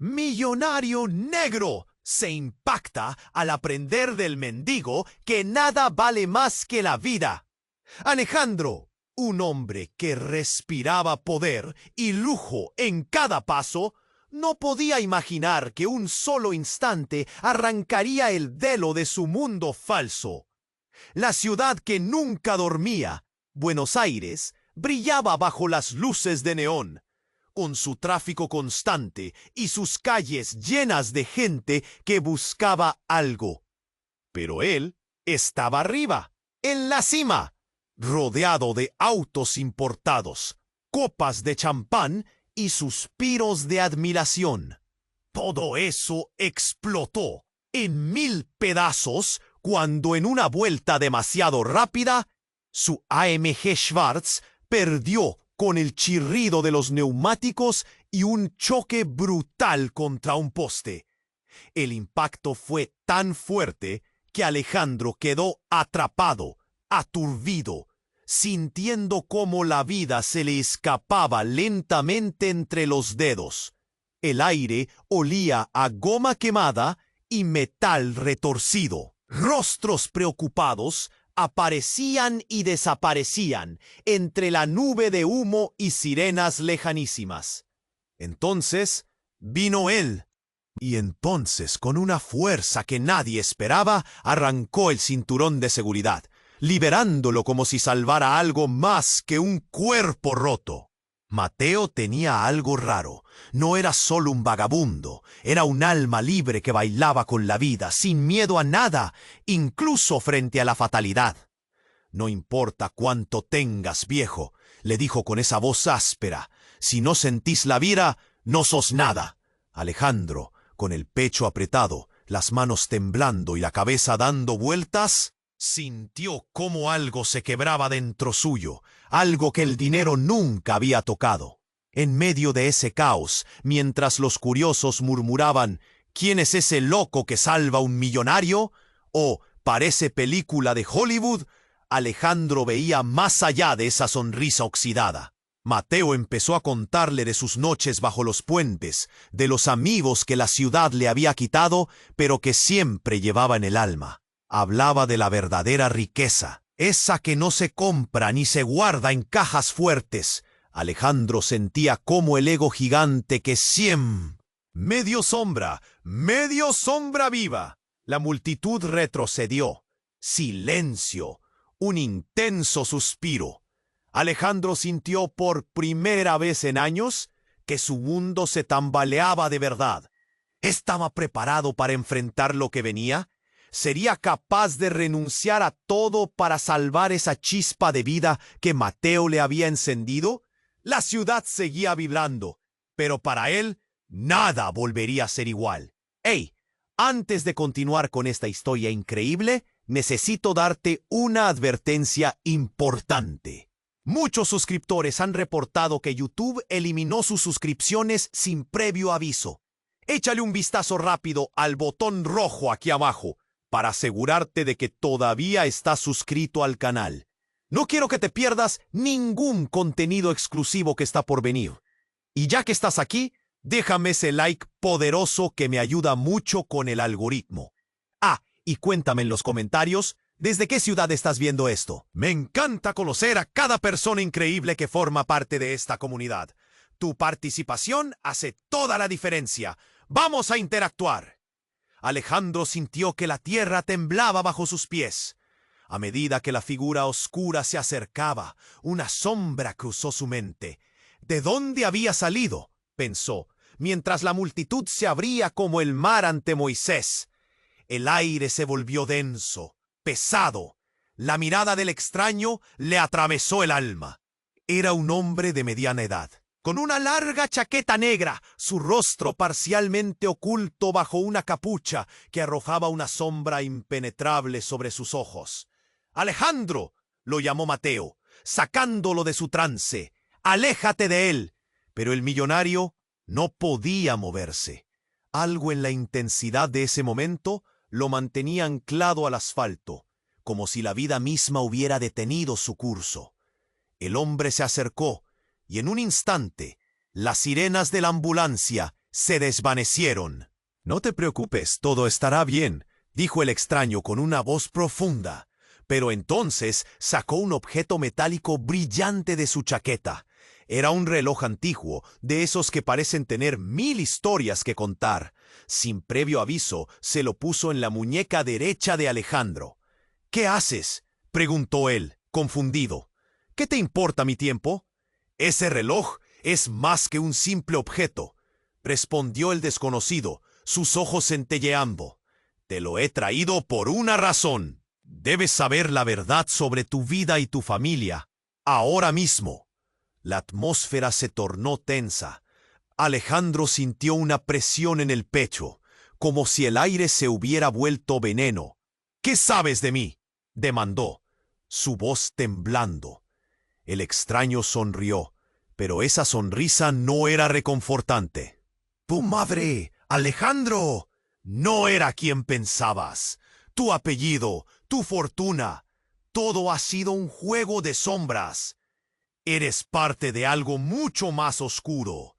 Millonario negro se impacta al aprender del mendigo que nada vale más que la vida. Alejandro, un hombre que respiraba poder y lujo en cada paso, no podía imaginar que un solo instante arrancaría el velo de su mundo falso. La ciudad que nunca dormía, Buenos Aires, brillaba bajo las luces de neón, con su tráfico constante y sus calles llenas de gente que buscaba algo. Pero él estaba arriba, en la cima, rodeado de autos importados, copas de champán y suspiros de admiración. Todo eso explotó en 1000 pedazos cuando en una vuelta demasiado rápida, su AMG Schwarz perdió con el chirrido de los neumáticos y un choque brutal contra un poste. El impacto fue tan fuerte que Alejandro quedó atrapado, aturdido, sintiendo cómo la vida se le escapaba lentamente entre los dedos. El aire olía a goma quemada y metal retorcido. Rostros preocupados aparecían y desaparecían entre la nube de humo y sirenas lejanísimas. Entonces vino él, y entonces, con una fuerza que nadie esperaba, arrancó el cinturón de seguridad, liberándolo como si salvara algo más que un cuerpo roto. Mateo tenía algo raro. No era solo un vagabundo, era un alma libre que bailaba con la vida, sin miedo a nada, incluso frente a la fatalidad. «No importa cuánto tengas, viejo», le dijo con esa voz áspera. «Si no sentís la vida, no sos nada». Alejandro, con el pecho apretado, las manos temblando y la cabeza dando vueltas, sintió cómo algo se quebraba dentro suyo, algo que el dinero nunca había tocado. En medio de ese caos, mientras los curiosos murmuraban «¿Quién es ese loco que salva a un millonario?» o «Parece película de Hollywood», Alejandro veía más allá de esa sonrisa oxidada. Mateo empezó a contarle de sus noches bajo los puentes, de los amigos que la ciudad le había quitado, pero que siempre llevaba en el alma. Hablaba de la verdadera riqueza, esa que no se compra ni se guarda en cajas fuertes. Alejandro sentía como el ego gigante que siempre... medio sombra viva. La multitud retrocedió. Silencio. Un intenso suspiro. Alejandro sintió por primera vez en años que su mundo se tambaleaba de verdad. ¿Estaba preparado para enfrentar lo que venía? ¿Sería capaz de renunciar a todo para salvar esa chispa de vida que Mateo le había encendido? La ciudad seguía vibrando, pero para él nada volvería a ser igual. ¡Hey! Antes de continuar con esta historia increíble, necesito darte una advertencia importante. Muchos suscriptores han reportado que YouTube eliminó sus suscripciones sin previo aviso. Échale un vistazo rápido al botón rojo aquí abajo para asegurarte de que todavía estás suscrito al canal. No quiero que te pierdas ningún contenido exclusivo que está por venir. Y ya que estás aquí, déjame ese like poderoso que me ayuda mucho con el algoritmo. Ah, y cuéntame en los comentarios ¿desde qué ciudad estás viendo esto? Me encanta conocer a cada persona increíble que forma parte de esta comunidad. Tu participación hace toda la diferencia. ¡Vamos a interactuar! Alejandro sintió que la tierra temblaba bajo sus pies. A medida que la figura oscura se acercaba, una sombra cruzó su mente. ¿De dónde había salido?, pensó, mientras la multitud se abría como el mar ante Moisés. El aire se volvió denso, pesado. La mirada del extraño le atravesó el alma. Era un hombre de mediana edad, con una larga chaqueta negra, su rostro parcialmente oculto bajo una capucha que arrojaba una sombra impenetrable sobre sus ojos. «Alejandro», lo llamó Mateo, sacándolo de su trance. «Aléjate de él». Pero el millonario no podía moverse. Algo en la intensidad de ese momento lo mantenía anclado al asfalto, como si la vida misma hubiera detenido su curso. El hombre se acercó, y en un instante, las sirenas de la ambulancia se desvanecieron. «No te preocupes, todo estará bien», dijo el extraño con una voz profunda. Pero entonces sacó un objeto metálico brillante de su chaqueta. Era un reloj antiguo, de esos que parecen tener 1000 historias que contar. Sin previo aviso, se lo puso en la muñeca derecha de Alejandro. «¿Qué haces?», preguntó él, confundido. «¿Qué te importa mi tiempo?». «Ese reloj es más que un simple objeto», respondió el desconocido, sus ojos centelleando. «Te lo he traído por una razón. Debes saber la verdad sobre tu vida y tu familia, ahora mismo». La atmósfera se tornó tensa. Alejandro sintió una presión en el pecho, como si el aire se hubiera vuelto veneno. «¿Qué sabes de mí?», demandó, su voz temblando. El extraño sonrió, pero esa sonrisa no era reconfortante. «Tu madre, Alejandro, no era quien pensabas. Tu apellido, tu fortuna, todo ha sido un juego de sombras. Eres parte de algo mucho más oscuro».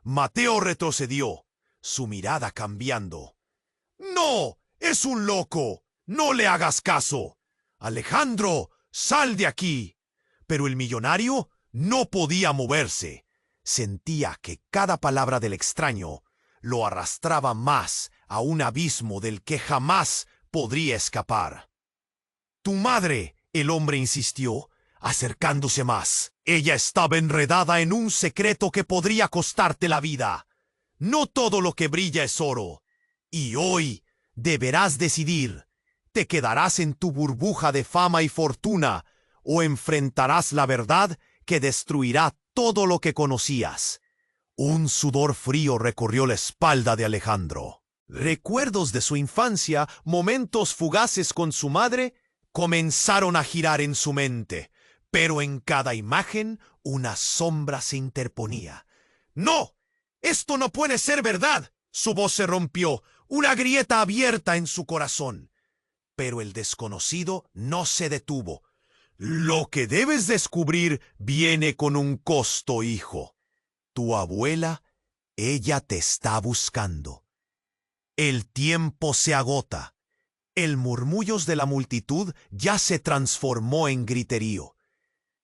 Mateo retrocedió, su mirada cambiando. «¡No! ¡Es un loco! ¡No le hagas caso! Alejandro, sal de aquí». Pero el millonario no podía moverse. Sentía que cada palabra del extraño lo arrastraba más a un abismo del que jamás podría escapar. «Tu madre», el hombre insistió, acercándose más. «Ella estaba enredada en un secreto que podría costarte la vida. No todo lo que brilla es oro. Y hoy deberás decidir. ¿Te quedarás en tu burbuja de fama y fortuna o enfrentarás la verdad que destruirá todo lo que conocías?» Un sudor frío recorrió la espalda de Alejandro. Recuerdos de su infancia, momentos fugaces con su madre, comenzaron a girar en su mente, pero en cada imagen una sombra se interponía. «¡No! ¡Esto no puede ser verdad!». Su voz se rompió, una grieta abierta en su corazón. Pero el desconocido no se detuvo. «Lo que debes descubrir viene con un costo, hijo. Tu abuela, ella te está buscando. El tiempo se agota». El murmullo de la multitud ya se transformó en griterío.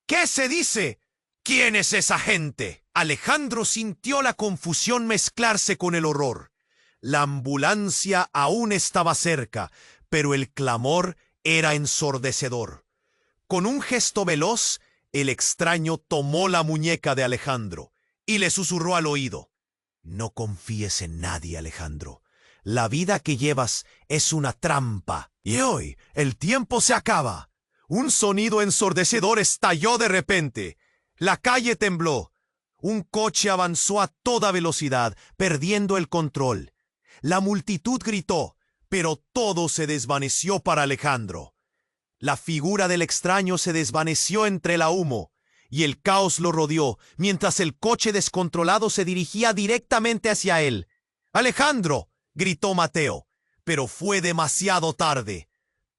«¿Qué se dice? ¿Quién es esa gente?». Alejandro sintió la confusión mezclarse con el horror. La ambulancia aún estaba cerca, pero el clamor era ensordecedor. Con un gesto veloz, el extraño tomó la muñeca de Alejandro y le susurró al oído: «No confíes en nadie, Alejandro. La vida que llevas es una trampa. Y hoy el tiempo se acaba». Un sonido ensordecedor estalló de repente. La calle tembló. Un coche avanzó a toda velocidad, perdiendo el control. La multitud gritó, pero todo se desvaneció para Alejandro. La figura del extraño se desvaneció entre el humo, y el caos lo rodeó, mientras el coche descontrolado se dirigía directamente hacia él. «¡Alejandro!», gritó Mateo, pero fue demasiado tarde.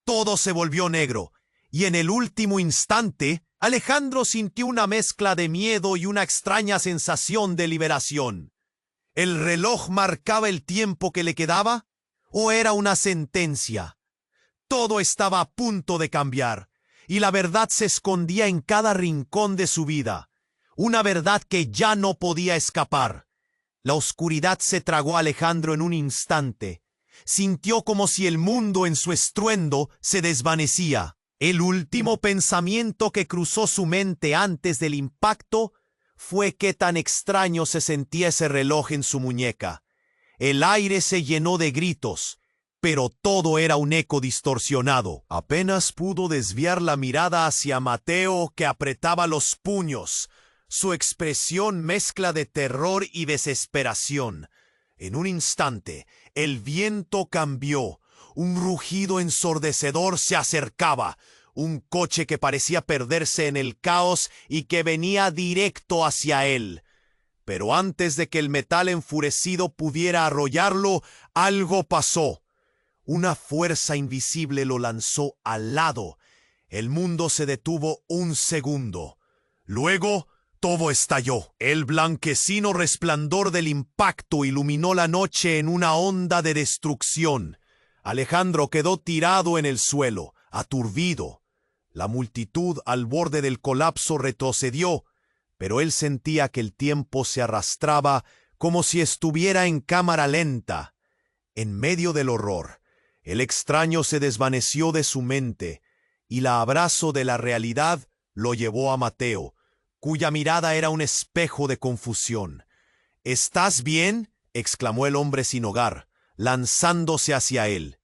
Todo se volvió negro, y en el último instante, Alejandro sintió una mezcla de miedo y una extraña sensación de liberación. ¿El reloj marcaba el tiempo que le quedaba? ¿O era una sentencia? Todo estaba a punto de cambiar, y la verdad se escondía en cada rincón de su vida. Una verdad que ya no podía escapar. La oscuridad se tragó a Alejandro en un instante. Sintió como si el mundo en su estruendo se desvanecía. El último pensamiento que cruzó su mente antes del impacto fue qué tan extraño se sentía ese reloj en su muñeca. El aire se llenó de gritos, pero todo era un eco distorsionado. Apenas pudo desviar la mirada hacia Mateo, que apretaba los puños. Su expresión mezcla de terror y desesperación. En un instante, el viento cambió. Un rugido ensordecedor se acercaba. Un coche que parecía perderse en el caos y que venía directo hacia él. Pero antes de que el metal enfurecido pudiera arrollarlo, algo pasó. Una fuerza invisible lo lanzó al lado. El mundo se detuvo un segundo. Luego, todo estalló. El blanquecino resplandor del impacto iluminó la noche en una onda de destrucción. Alejandro quedó tirado en el suelo, aturdido. La multitud al borde del colapso retrocedió, pero él sentía que el tiempo se arrastraba como si estuviera en cámara lenta. En medio del horror, el extraño se desvaneció de su mente, y el abrazo de la realidad lo llevó a Mateo, cuya mirada era un espejo de confusión. «¿Estás bien?», exclamó el hombre sin hogar, lanzándose hacia él.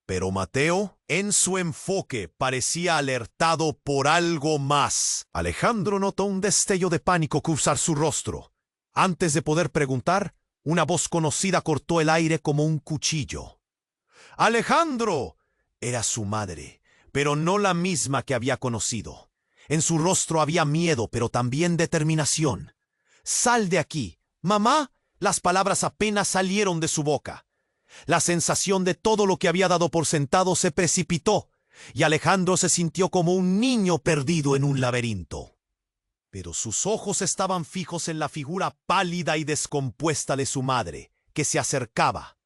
Pero Mateo, en su enfoque, parecía alertado por algo más. Alejandro notó un destello de pánico cruzar su rostro. Antes de poder preguntar, una voz conocida cortó el aire como un cuchillo. «¡Alejandro!». Era su madre, pero no la misma que había conocido. En su rostro había miedo, pero también determinación. «¡Sal de aquí! ¡Mamá!». Las palabras apenas salieron de su boca. La sensación de todo lo que había dado por sentado se precipitó, y Alejandro se sintió como un niño perdido en un laberinto. Pero sus ojos estaban fijos en la figura pálida y descompuesta de su madre, que se acercaba.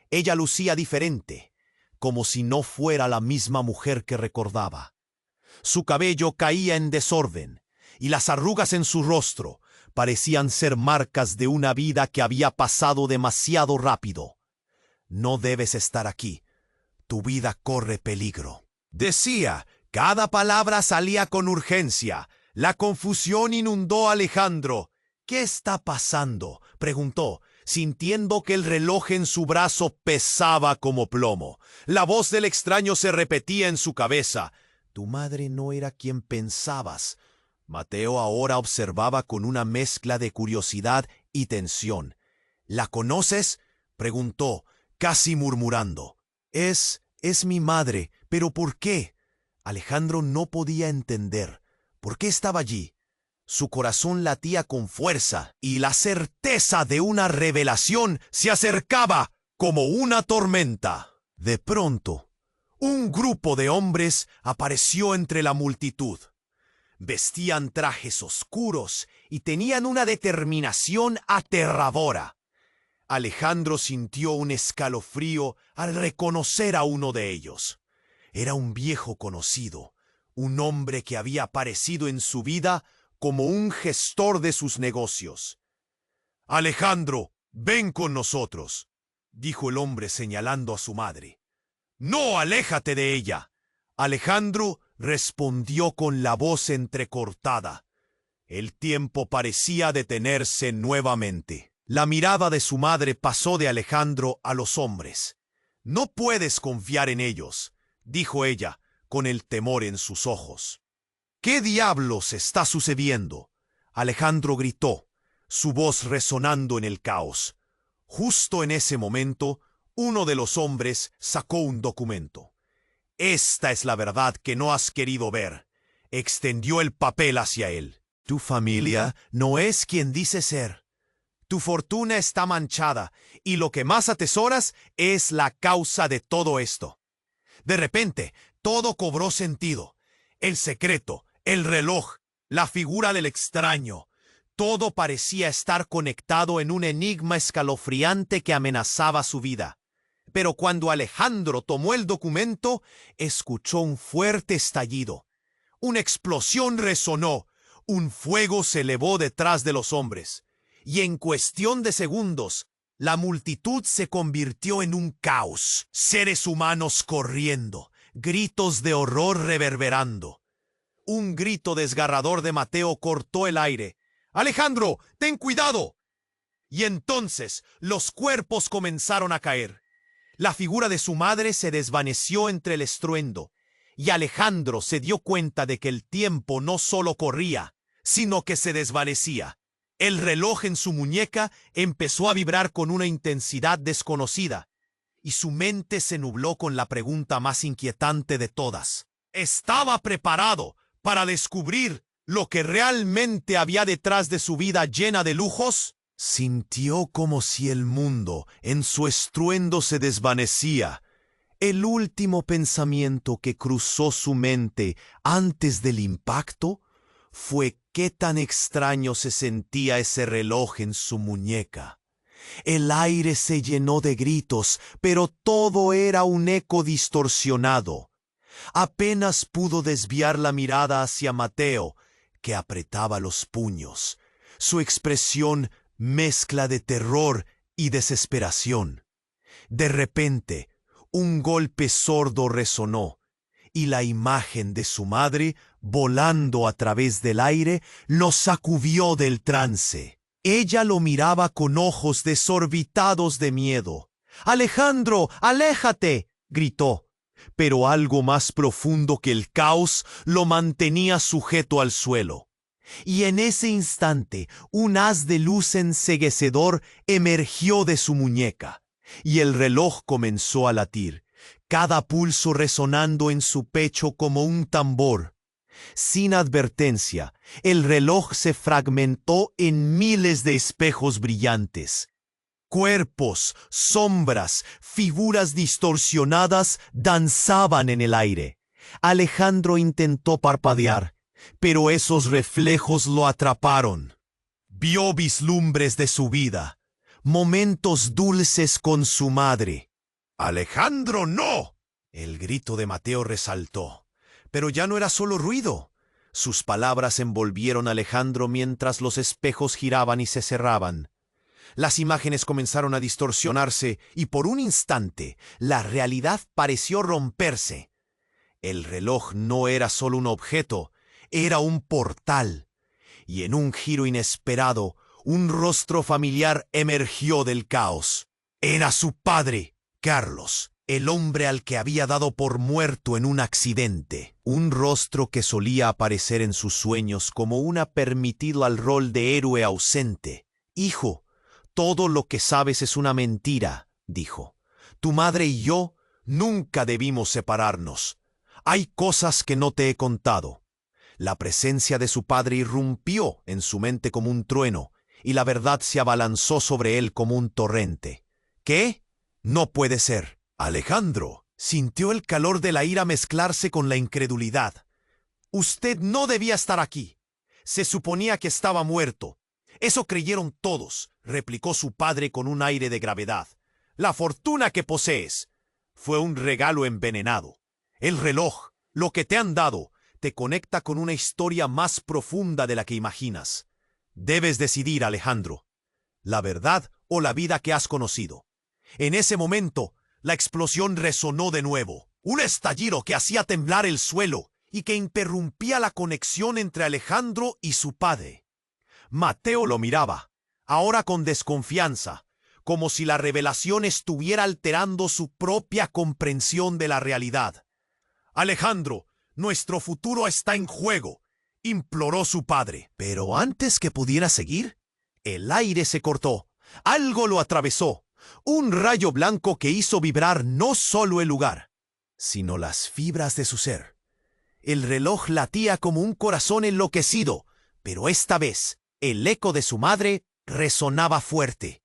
Ella lucía diferente, como si no fuera la misma mujer que recordaba. Su cabello caía en desorden, y las arrugas en su rostro parecían ser marcas de una vida que había pasado demasiado rápido. «No debes estar aquí. Tu vida corre peligro», decía. Cada palabra salía con urgencia. La confusión inundó a Alejandro. «¿Qué está pasando?», preguntó, sintiendo que el reloj en su brazo pesaba como plomo. La voz del extraño se repetía en su cabeza. «Tu madre no era quien pensabas». Mateo ahora observaba con una mezcla de curiosidad y tensión. «¿La conoces?», preguntó, casi murmurando. Es mi madre, pero ¿por qué?». Alejandro no podía entender. ¿Por qué estaba allí? Su corazón latía con fuerza, y la certeza de una revelación se acercaba como una tormenta. De pronto, un grupo de hombres apareció entre la multitud. Vestían trajes oscuros y tenían una determinación aterradora. Alejandro sintió un escalofrío al reconocer a uno de ellos. Era un viejo conocido, un hombre que había aparecido en su vida como un gestor de sus negocios. «Alejandro, ven con nosotros», dijo el hombre señalando a su madre. «No, aléjate de ella». Alejandro respondió con la voz entrecortada. El tiempo parecía detenerse nuevamente. La mirada de su madre pasó de Alejandro a los hombres. «No puedes confiar en ellos», dijo ella, con el temor en sus ojos. «¿Qué diablos está sucediendo?», Alejandro gritó, su voz resonando en el caos. Justo en ese momento, uno de los hombres sacó un documento. «Esta es la verdad que no has querido ver», extendió el papel hacia él. «Tu familia no es quien dice ser. Tu fortuna está manchada, y lo que más atesoras es la causa de todo esto». De repente, todo cobró sentido. El secreto, el reloj, la figura del extraño. Todo parecía estar conectado en un enigma escalofriante que amenazaba su vida. Pero cuando Alejandro tomó el documento, escuchó un fuerte estallido. Una explosión resonó, un fuego se elevó detrás de los hombres, y en cuestión de segundos, la multitud se convirtió en un caos. Seres humanos corriendo, gritos de horror reverberando. Un grito desgarrador de Mateo cortó el aire. «Alejandro, ten cuidado». Y entonces los cuerpos comenzaron a caer. La figura de su madre se desvaneció entre el estruendo, y Alejandro se dio cuenta de que el tiempo no solo corría, sino que se desvanecía. El reloj en su muñeca empezó a vibrar con una intensidad desconocida, y su mente se nubló con la pregunta más inquietante de todas. ¿Estaba preparado para descubrir lo que realmente había detrás de su vida llena de lujos? Sintió como si el mundo en su estruendo se desvanecía. El último pensamiento que cruzó su mente antes del impacto fue Qué tan extraño se sentía ese reloj en su muñeca. El aire se llenó de gritos, pero todo era un eco distorsionado. Apenas pudo desviar la mirada hacia Mateo, que apretaba los puños. Su expresión mezcla de terror y desesperación. De repente, un golpe sordo resonó, y la imagen de su madre, volando a través del aire, lo sacudió del trance. Ella lo miraba con ojos desorbitados de miedo. «¡Alejandro, aléjate!», gritó. Pero algo más profundo que el caos lo mantenía sujeto al suelo. Y en ese instante, un haz de luz enceguecedor emergió de su muñeca, y el reloj comenzó a latir, cada pulso resonando en su pecho como un tambor. Sin advertencia, el reloj se fragmentó en miles de espejos brillantes. Cuerpos, sombras, figuras distorsionadas danzaban en el aire. Alejandro intentó parpadear, pero esos reflejos lo atraparon. Vio vislumbres de su vida, momentos dulces con su madre. «¡Alejandro, no!», el grito de Mateo resaltó. Pero ya no era solo ruido. Sus palabras envolvieron a Alejandro mientras los espejos giraban y se cerraban. Las imágenes comenzaron a distorsionarse y por un instante la realidad pareció romperse. El reloj no era solo un objeto, era un portal. Y en un giro inesperado, un rostro familiar emergió del caos. Era su padre, Carlos, el hombre al que había dado por muerto en un accidente. Un rostro que solía aparecer en sus sueños como una permitido al rol de héroe ausente. «Hijo, todo lo que sabes es una mentira», dijo. «Tu madre y yo nunca debimos separarnos. Hay cosas que no te he contado». La presencia de su padre irrumpió en su mente como un trueno, y la verdad se abalanzó sobre él como un torrente. «¿Qué? No puede ser». Alejandro sintió el calor de la ira mezclarse con la incredulidad. «Usted no debía estar aquí. Se suponía que estaba muerto». «Eso creyeron todos», replicó su padre con un aire de gravedad. «La fortuna que posees fue un regalo envenenado. El reloj, lo que te han dado, te conecta con una historia más profunda de la que imaginas. Debes decidir, Alejandro, la verdad o la vida que has conocido». En ese momento, la explosión resonó de nuevo. Un estallido que hacía temblar el suelo y que interrumpía la conexión entre Alejandro y su padre. Mateo lo miraba, ahora con desconfianza, como si la revelación estuviera alterando su propia comprensión de la realidad. «Alejandro, nuestro futuro está en juego», imploró su padre. Pero antes que pudiera seguir, el aire se cortó. Algo lo atravesó. Un rayo blanco que hizo vibrar no solo el lugar, sino las fibras de su ser. El reloj latía como un corazón enloquecido, pero esta vez el eco de su madre resonaba fuerte.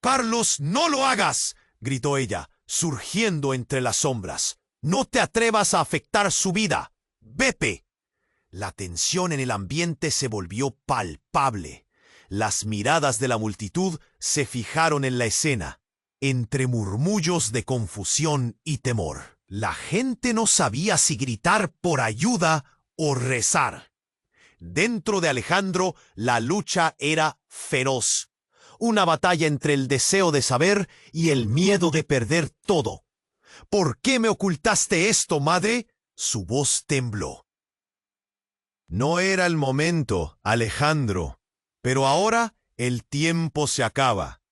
«Carlos, no lo hagas», gritó ella, surgiendo entre las sombras. «No te atrevas a afectar su vida. Vete». La tensión en el ambiente se volvió palpable. Las miradas de la multitud se fijaron en la escena, entre murmullos de confusión y temor. La gente no sabía si gritar por ayuda o rezar. Dentro de Alejandro, la lucha era feroz. Una batalla entre el deseo de saber y el miedo de perder todo. «¿Por qué me ocultaste esto, madre?», su voz tembló. «No era el momento, Alejandro. Pero ahora el tiempo se acaba».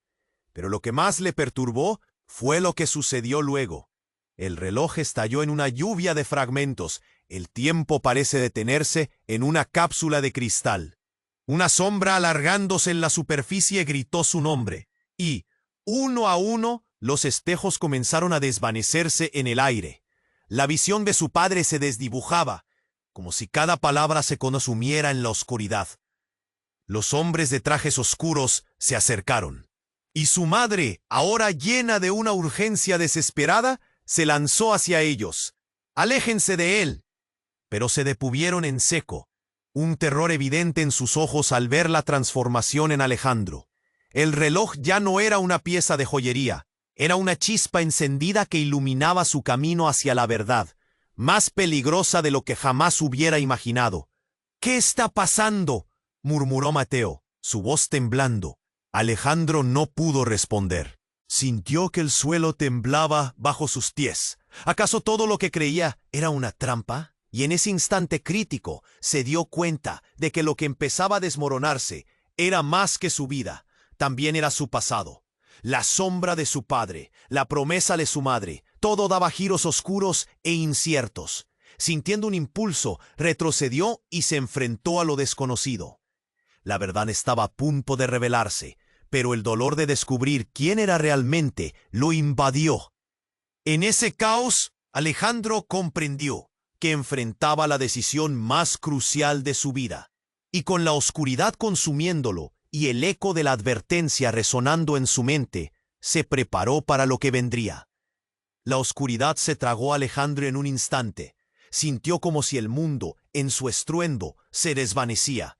Pero lo que más le perturbó fue lo que sucedió luego. El reloj estalló en una lluvia de fragmentos. El tiempo parece detenerse en una cápsula de cristal. Una sombra alargándose en la superficie gritó su nombre, y, uno a uno, los espejos comenzaron a desvanecerse en el aire. La visión de su padre se desdibujaba, como si cada palabra se consumiera en la oscuridad. Los hombres de trajes oscuros se acercaron, y su madre, ahora llena de una urgencia desesperada, se lanzó hacia ellos. «Aléjense de él». Pero se detuvieron en seco. un terror evidente en sus ojos al ver la transformación en Alejandro. El reloj ya no era una pieza de joyería, era una chispa encendida que iluminaba su camino hacia la verdad, más peligrosa de lo que jamás hubiera imaginado. «¿Qué está pasando?», murmuró Mateo, su voz temblando. Alejandro no pudo responder. Sintió que el suelo temblaba bajo sus pies. ¿Acaso todo lo que creía era una trampa? Y en ese instante crítico se dio cuenta de que lo que empezaba a desmoronarse era más que su vida, también era su pasado. La sombra de su padre, la promesa de su madre, todo daba giros oscuros e inciertos. Sintiendo un impulso, retrocedió y se enfrentó a lo desconocido. La verdad estaba a punto de revelarse, pero el dolor de descubrir quién era realmente lo invadió. En ese caos, Alejandro comprendió que enfrentaba la decisión más crucial de su vida, y con la oscuridad consumiéndolo y el eco de la advertencia resonando en su mente, se preparó para lo que vendría. La oscuridad se tragó a Alejandro en un instante. Sintió como si el mundo, en su estruendo, se desvanecía.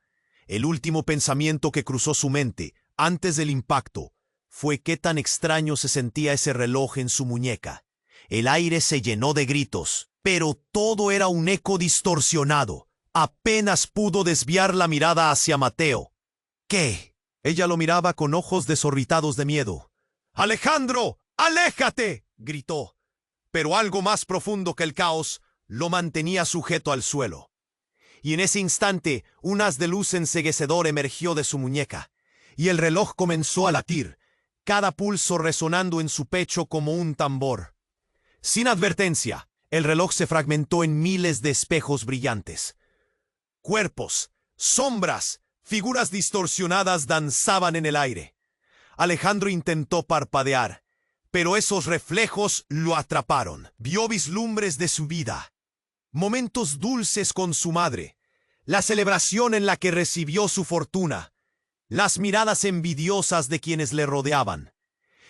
El último pensamiento que cruzó su mente, antes del impacto, fue qué tan extraño se sentía ese reloj en su muñeca. El aire se llenó de gritos, pero todo era un eco distorsionado. Apenas pudo desviar la mirada hacia Mateo. ¿Qué? Ella lo miraba con ojos desorbitados de miedo. «¡Alejandro! ¡Aléjate!», gritó. Pero algo más profundo que el caos lo mantenía sujeto al suelo. Y en ese instante, un haz de luz enceguecedor emergió de su muñeca, y el reloj comenzó a latir, cada pulso resonando en su pecho como un tambor. Sin advertencia, el reloj se fragmentó en miles de espejos brillantes. Cuerpos, sombras, figuras distorsionadas danzaban en el aire. Alejandro intentó parpadear, pero esos reflejos lo atraparon. Vio vislumbres de su vida, momentos dulces con su madre, la celebración en la que recibió su fortuna, las miradas envidiosas de quienes le rodeaban.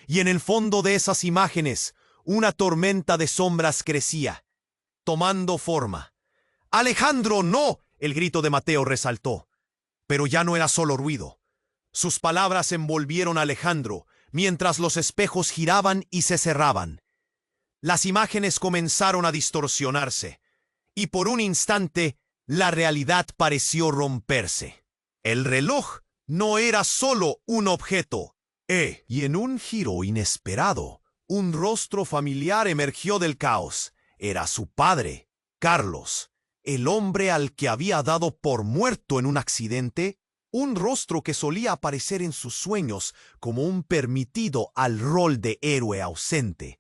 Y en el fondo de esas imágenes, una tormenta de sombras crecía, tomando forma. «¡Alejandro, no!», el grito de Mateo resaltó. Pero ya no era solo ruido. Sus palabras envolvieron a Alejandro, mientras los espejos giraban y se cerraban. Las imágenes comenzaron a distorsionarse, y por un instante la realidad pareció romperse. El reloj no era solo un objeto. Y en un giro inesperado, un rostro familiar emergió del caos. Era su padre, Carlos, el hombre al que había dado por muerto en un accidente, un rostro que solía aparecer en sus sueños como un permitido al rol de héroe ausente.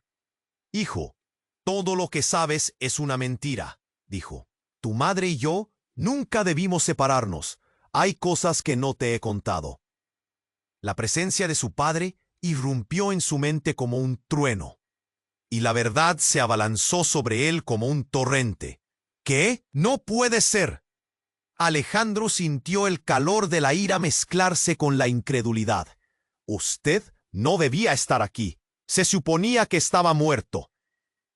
«Hijo, todo lo que sabes es una mentira», dijo. «Tu madre y yo nunca debimos separarnos. Hay cosas que no te he contado». La presencia de su padre irrumpió en su mente como un trueno, y la verdad se abalanzó sobre él como un torrente. «¿Qué? No puede ser». Alejandro sintió el calor de la ira mezclarse con la incredulidad. «Usted no debía estar aquí. Se suponía que estaba muerto».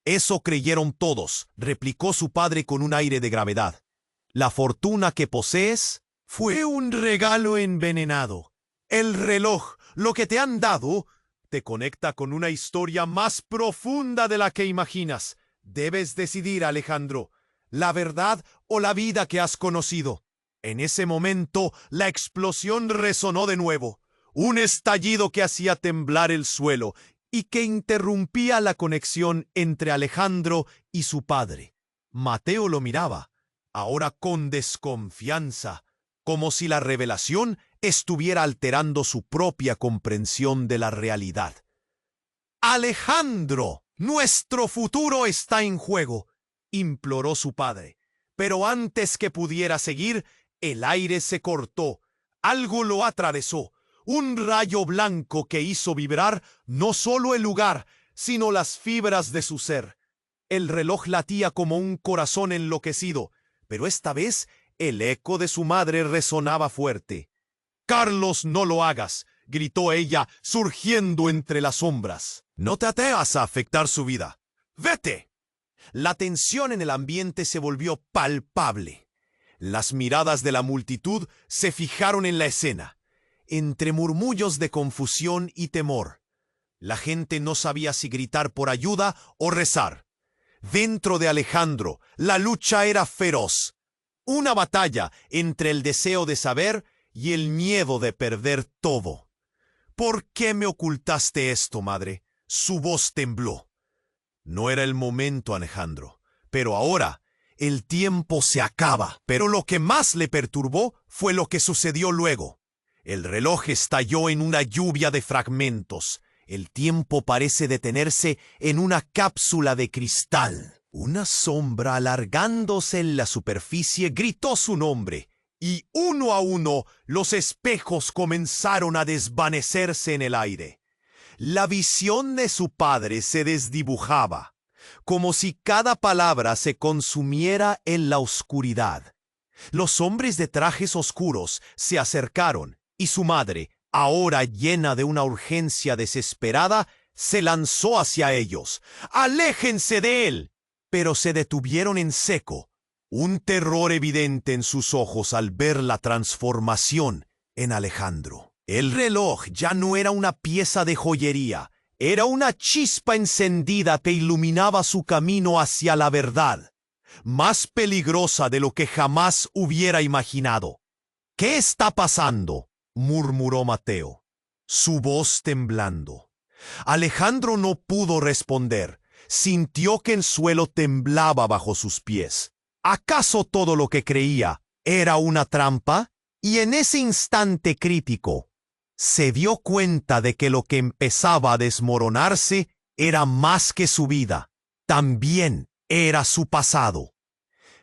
«Eso creyeron todos», replicó su padre con un aire de gravedad. «La fortuna que posees fue un regalo envenenado. El reloj, lo que te han dado, te conecta con una historia más profunda de la que imaginas. Debes decidir, Alejandro, la verdad o la vida que has conocido». En ese momento, la explosión resonó de nuevo, un estallido que hacía temblar el suelo y que interrumpía la conexión entre Alejandro y su padre. Mateo lo miraba, ahora con desconfianza, como si la revelación estuviera alterando su propia comprensión de la realidad. «Alejandro, nuestro futuro está en juego», imploró su padre. Pero antes que pudiera seguir, el aire se cortó. Algo lo atravesó. Un rayo blanco que hizo vibrar no solo el lugar, sino las fibras de su ser. El reloj latía como un corazón enloquecido, pero esta vez el eco de su madre resonaba fuerte. «Carlos, no lo hagas», gritó ella, surgiendo entre las sombras. «No te atrevas a afectar su vida. ¡Vete!». La tensión en el ambiente se volvió palpable. Las miradas de la multitud se fijaron en la escena. Entre murmullos de confusión y temor, la gente no sabía si gritar por ayuda o rezar. Dentro de Alejandro, la lucha era feroz. Una batalla entre el deseo de saber y el miedo de perder todo. ¿Por qué me ocultaste esto, madre? Su voz tembló. No era el momento, Alejandro, pero ahora el tiempo se acaba. Pero lo que más le perturbó fue lo que sucedió luego. El reloj estalló en una lluvia de fragmentos. El tiempo parece detenerse en una cápsula de cristal. Una sombra alargándose en la superficie gritó su nombre, y uno a uno los espejos comenzaron a desvanecerse en el aire. La visión de su padre se desdibujaba, como si cada palabra se consumiera en la oscuridad. Los hombres de trajes oscuros se acercaron, y su madre, ahora llena de una urgencia desesperada, se lanzó hacia ellos. ¡Aléjense de él! Pero se detuvieron en seco, un terror evidente en sus ojos al ver la transformación en Alejandro. El reloj ya no era una pieza de joyería, era una chispa encendida que iluminaba su camino hacia la verdad, más peligrosa de lo que jamás hubiera imaginado. ¿Qué está pasando?, murmuró Mateo, su voz temblando. Alejandro no pudo responder. Sintió que el suelo temblaba bajo sus pies. ¿Acaso todo lo que creía era una trampa? Y en ese instante crítico, se dio cuenta de que lo que empezaba a desmoronarse era más que su vida. También era su pasado.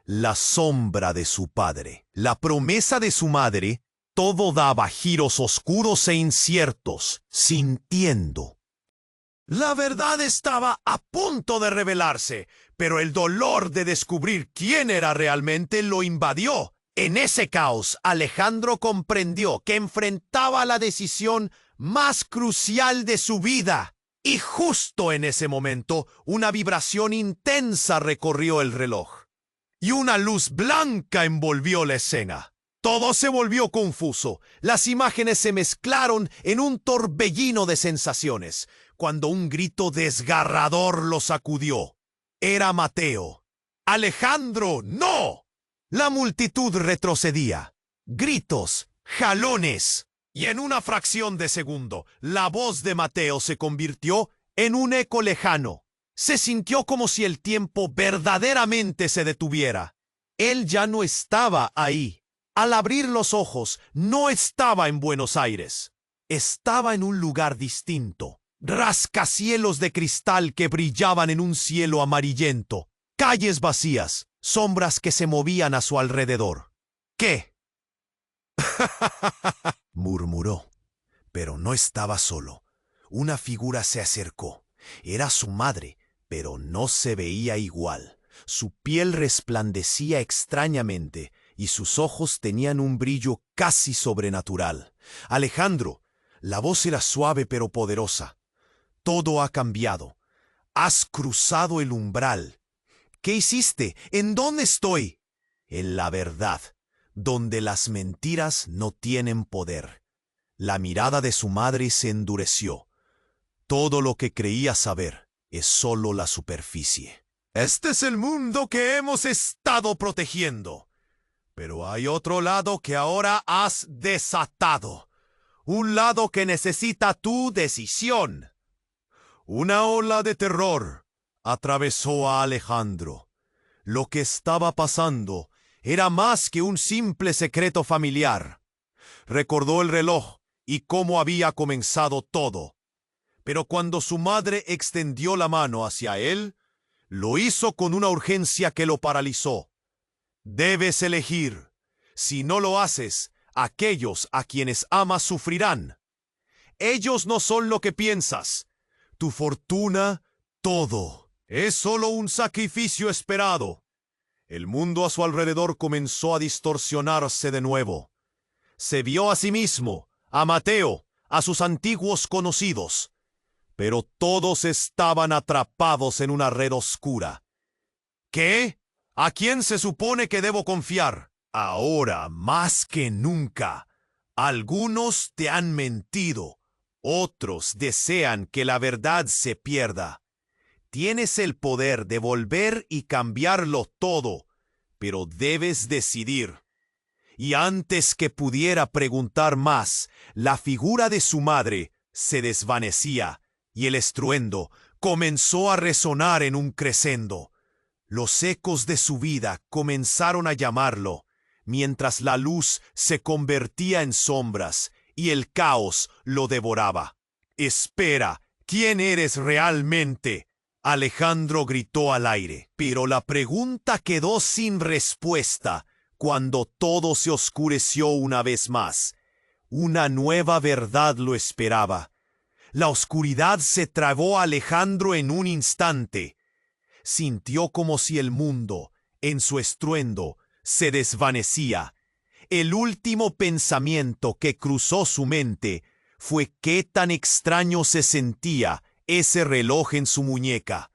La sombra de su padre, la promesa de su madre, todo daba giros oscuros e inciertos, sintiendo. La verdad estaba a punto de revelarse, pero el dolor de descubrir quién era realmente lo invadió. En ese caos, Alejandro comprendió que enfrentaba la decisión más crucial de su vida. Y justo en ese momento, una vibración intensa recorrió el reloj, y una luz blanca envolvió la escena. Todo se volvió confuso. Las imágenes se mezclaron en un torbellino de sensaciones, cuando un grito desgarrador lo sacudió. Era Mateo. ¡Alejandro, no! La multitud retrocedía. Gritos, jalones. Y en una fracción de segundo, la voz de Mateo se convirtió en un eco lejano. Se sintió como si el tiempo verdaderamente se detuviera. Él ya no estaba ahí. Al abrir los ojos, no estaba en Buenos Aires. Estaba en un lugar distinto. Rascacielos de cristal que brillaban en un cielo amarillento. Calles vacías, sombras que se movían a su alrededor. ¿Qué? murmuró. Pero no estaba solo. Una figura se acercó. Era su madre, pero no se veía igual. Su piel resplandecía extrañamente, y sus ojos tenían un brillo casi sobrenatural. Alejandro, la voz era suave pero poderosa. Todo ha cambiado. Has cruzado el umbral. ¿Qué hiciste? ¿En dónde estoy? En la verdad, donde las mentiras no tienen poder. La mirada de su madre se endureció. Todo lo que creía saber es solo la superficie. Este es el mundo que hemos estado protegiendo. Pero hay otro lado que ahora has desatado. Un lado que necesita tu decisión. Una ola de terror atravesó a Alejandro. Lo que estaba pasando era más que un simple secreto familiar. Recordó el reloj y cómo había comenzado todo. Pero cuando su madre extendió la mano hacia él, lo hizo con una urgencia que lo paralizó. Debes elegir. Si no lo haces, aquellos a quienes amas sufrirán. Ellos no son lo que piensas. Tu fortuna, todo, es solo un sacrificio esperado. El mundo a su alrededor comenzó a distorsionarse de nuevo. Se vio a sí mismo, a Mateo, a sus antiguos conocidos. Pero todos estaban atrapados en una red oscura. ¿Qué? ¿A quién se supone que debo confiar? Ahora más que nunca, algunos te han mentido, otros desean que la verdad se pierda. Tienes el poder de volver y cambiarlo todo, pero debes decidir. Y antes que pudiera preguntar más, la figura de su madre se desvanecía y el estruendo comenzó a resonar en un crescendo. Los ecos de su vida comenzaron a llamarlo, mientras la luz se convertía en sombras y el caos lo devoraba. «Espera, ¿quién eres realmente?», Alejandro gritó al aire, pero la pregunta quedó sin respuesta cuando todo se oscureció una vez más. Una nueva verdad lo esperaba. La oscuridad se tragó a Alejandro en un instante. Sintió como si el mundo, en su estruendo, se desvanecía. El último pensamiento que cruzó su mente fue qué tan extraño se sentía ese reloj en su muñeca.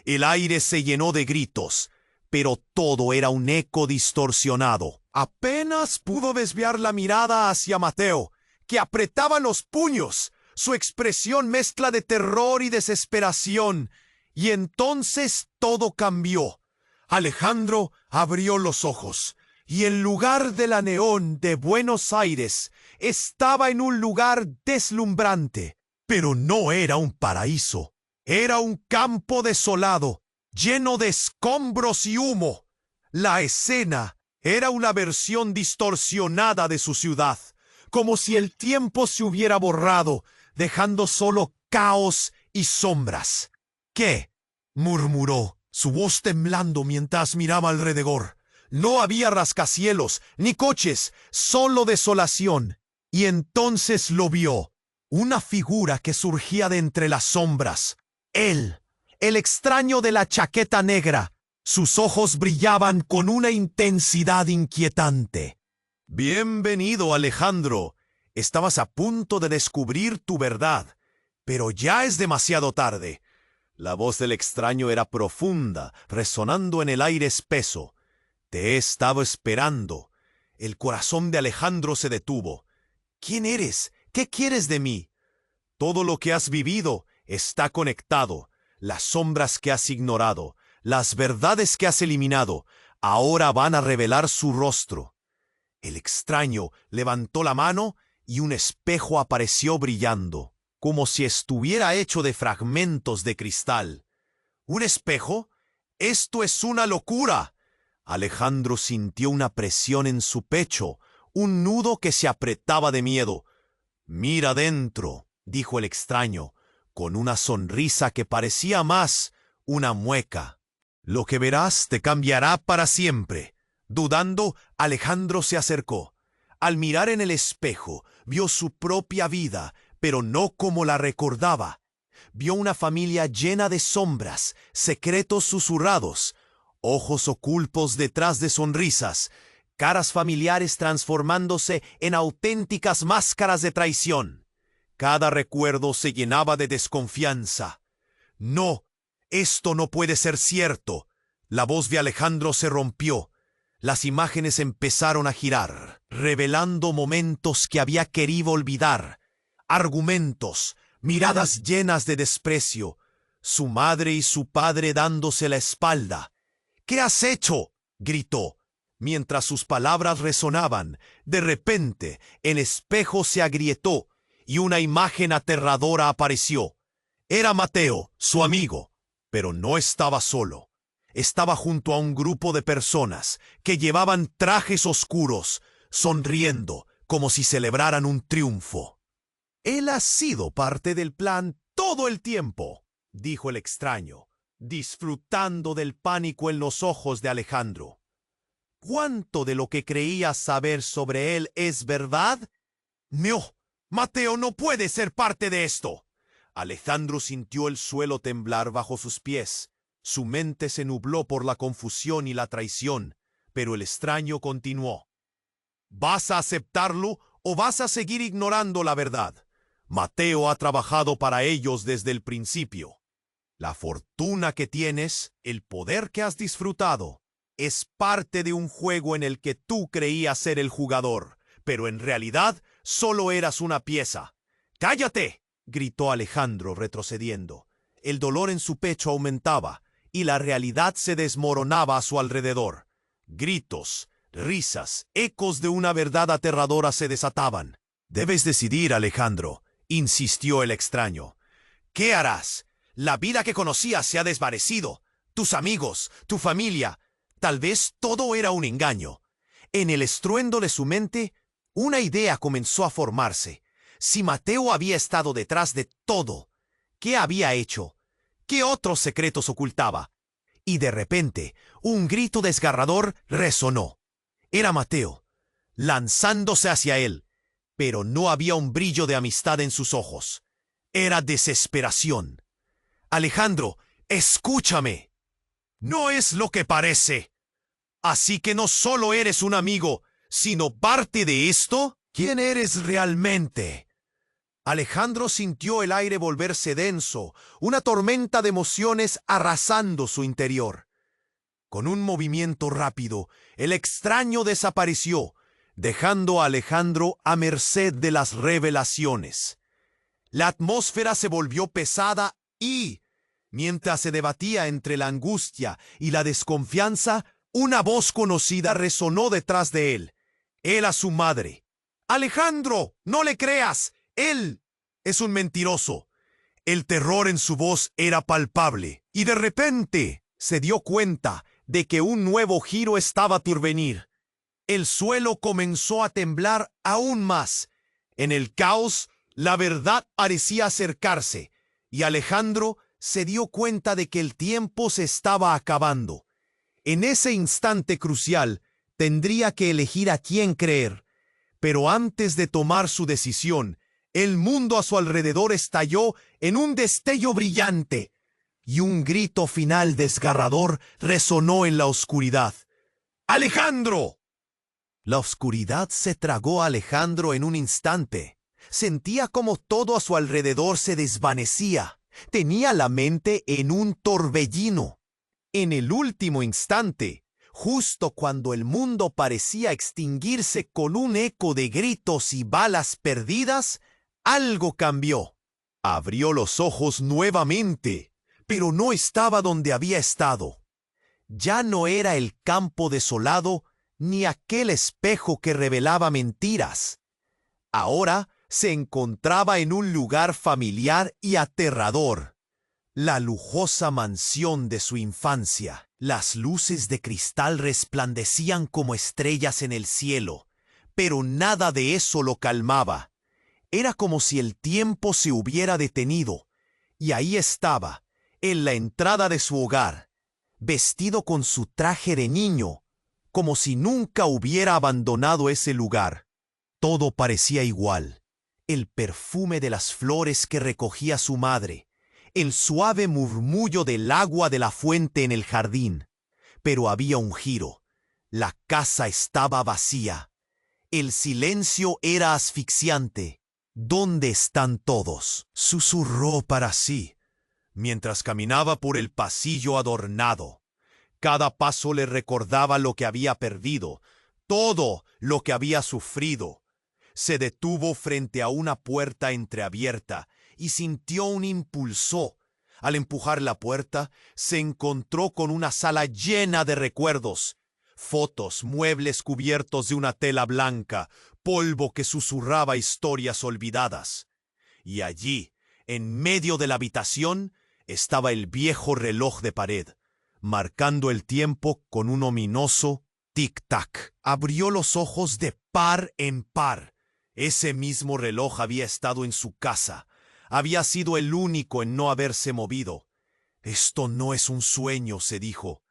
El aire se llenó de gritos, pero todo era un eco distorsionado. Apenas pudo desviar la mirada hacia Mateo, que apretaba los puños, su expresión mezcla de terror y desesperación. Y entonces todo cambió. Alejandro abrió los ojos, y en lugar de la neón de Buenos Aires, estaba en un lugar deslumbrante. Pero no era un paraíso, era un campo desolado, lleno de escombros y humo. La escena era una versión distorsionada de su ciudad, como si el tiempo se hubiera borrado, dejando solo caos y sombras. «¿Qué?», murmuró, su voz temblando mientras miraba alrededor. No había rascacielos ni coches, solo desolación. Y entonces lo vio. Una figura que surgía de entre las sombras. Él, el extraño de la chaqueta negra. Sus ojos brillaban con una intensidad inquietante. «Bienvenido, Alejandro. Estabas a punto de descubrir tu verdad, pero ya es demasiado tarde». La voz del extraño era profunda, resonando en el aire espeso. «Te he estado esperando». El corazón de Alejandro se detuvo. «¿Quién eres? ¿Qué quieres de mí?». «Todo lo que has vivido está conectado. Las sombras que has ignorado, las verdades que has eliminado, ahora van a revelar su rostro». El extraño levantó la mano y un espejo apareció brillando, como si estuviera hecho de fragmentos de cristal. «¿Un espejo? ¡Esto es una locura!». Alejandro sintió una presión en su pecho, un nudo que se apretaba de miedo. «Mira dentro», dijo el extraño, con una sonrisa que parecía más una mueca. «Lo que verás te cambiará para siempre». Dudando, Alejandro se acercó. Al mirar en el espejo, vio su propia vida, pero no como la recordaba. Vio una familia llena de sombras, secretos susurrados, ojos ocultos detrás de sonrisas, caras familiares transformándose en auténticas máscaras de traición. Cada recuerdo se llenaba de desconfianza. «No, esto no puede ser cierto». La voz de Alejandro se rompió. Las imágenes empezaron a girar, revelando momentos que había querido olvidar, argumentos, miradas llenas de desprecio, su madre y su padre dándose la espalda. «¿Qué has hecho?», gritó. Mientras sus palabras resonaban, de repente el espejo se agrietó y una imagen aterradora apareció. Era Mateo, su amigo, pero no estaba solo. Estaba junto a un grupo de personas que llevaban trajes oscuros, sonriendo como si celebraran un triunfo. «Él ha sido parte del plan todo el tiempo», dijo el extraño, disfrutando del pánico en los ojos de Alejandro. «¿Cuánto de lo que creías saber sobre él es verdad?». «No, Mateo no puede ser parte de esto». Alejandro sintió el suelo temblar bajo sus pies. Su mente se nubló por la confusión y la traición, pero el extraño continuó. «¿Vas a aceptarlo o vas a seguir ignorando la verdad? Mateo ha trabajado para ellos desde el principio. La fortuna que tienes, el poder que has disfrutado, es parte de un juego en el que tú creías ser el jugador, pero en realidad solo eras una pieza. ¡Cállate!, gritó Alejandro retrocediendo. El dolor en su pecho aumentaba y la realidad se desmoronaba a su alrededor. Gritos, risas, ecos de una verdad aterradora se desataban. «Debes decidir, Alejandro», insistió el extraño. «¿Qué harás? La vida que conocías se ha desvanecido. Tus amigos, tu familia. Tal vez todo era un engaño». En el estruendo de su mente, una idea comenzó a formarse. Si Mateo había estado detrás de todo, ¿qué había hecho? ¿Qué otros secretos ocultaba? Y de repente, un grito desgarrador resonó. Era Mateo, lanzándose hacia él, pero no había un brillo de amistad en sus ojos. Era desesperación. «Alejandro, escúchame. No es lo que parece. Así que no solo eres un amigo, sino parte de esto. ¿Quién eres realmente?» Alejandro sintió el aire volverse denso, una tormenta de emociones arrasando su interior. Con un movimiento rápido, el extraño desapareció, dejando a Alejandro a merced de las revelaciones. La atmósfera se volvió pesada y, mientras se debatía entre la angustia y la desconfianza, una voz conocida resonó detrás de él. Era su madre. «Alejandro, no le creas. Él es un mentiroso». El terror en su voz era palpable, y de repente se dio cuenta de que un nuevo giro estaba por venir. El suelo comenzó a temblar aún más. En el caos, la verdad parecía acercarse, y Alejandro se dio cuenta de que el tiempo se estaba acabando. En ese instante crucial, tendría que elegir a quién creer. Pero antes de tomar su decisión, el mundo a su alrededor estalló en un destello brillante, y un grito final desgarrador resonó en la oscuridad. «¡Alejandro!». La oscuridad se tragó a Alejandro en un instante. Sentía como todo a su alrededor se desvanecía. Tenía la mente en un torbellino. En el último instante, justo cuando el mundo parecía extinguirse con un eco de gritos y balas perdidas, algo cambió. Abrió los ojos nuevamente, pero no estaba donde había estado. Ya no era el campo desolado ni aquel espejo que revelaba mentiras. Ahora se encontraba en un lugar familiar y aterrador. La lujosa mansión de su infancia. Las luces de cristal resplandecían como estrellas en el cielo, pero nada de eso lo calmaba. Era como si el tiempo se hubiera detenido, y ahí estaba, en la entrada de su hogar, vestido con su traje de niño, como si nunca hubiera abandonado ese lugar. Todo parecía igual. El perfume de las flores que recogía su madre, el suave murmullo del agua de la fuente en el jardín. Pero había un giro. La casa estaba vacía. El silencio era asfixiante. «¿Dónde están todos?», susurró para sí, mientras caminaba por el pasillo adornado. Cada paso le recordaba lo que había perdido, todo lo que había sufrido. Se detuvo frente a una puerta entreabierta y sintió un impulso. Al empujar la puerta, se encontró con una sala llena de recuerdos. Fotos, muebles cubiertos de una tela blanca, polvo que susurraba historias olvidadas. Y allí, en medio de la habitación, estaba el viejo reloj de pared, marcando el tiempo con un ominoso tic-tac. Abrió los ojos de par en par. Ese mismo reloj había estado en su casa. Había sido el único en no haberse movido. «Esto no es un sueño», se dijo.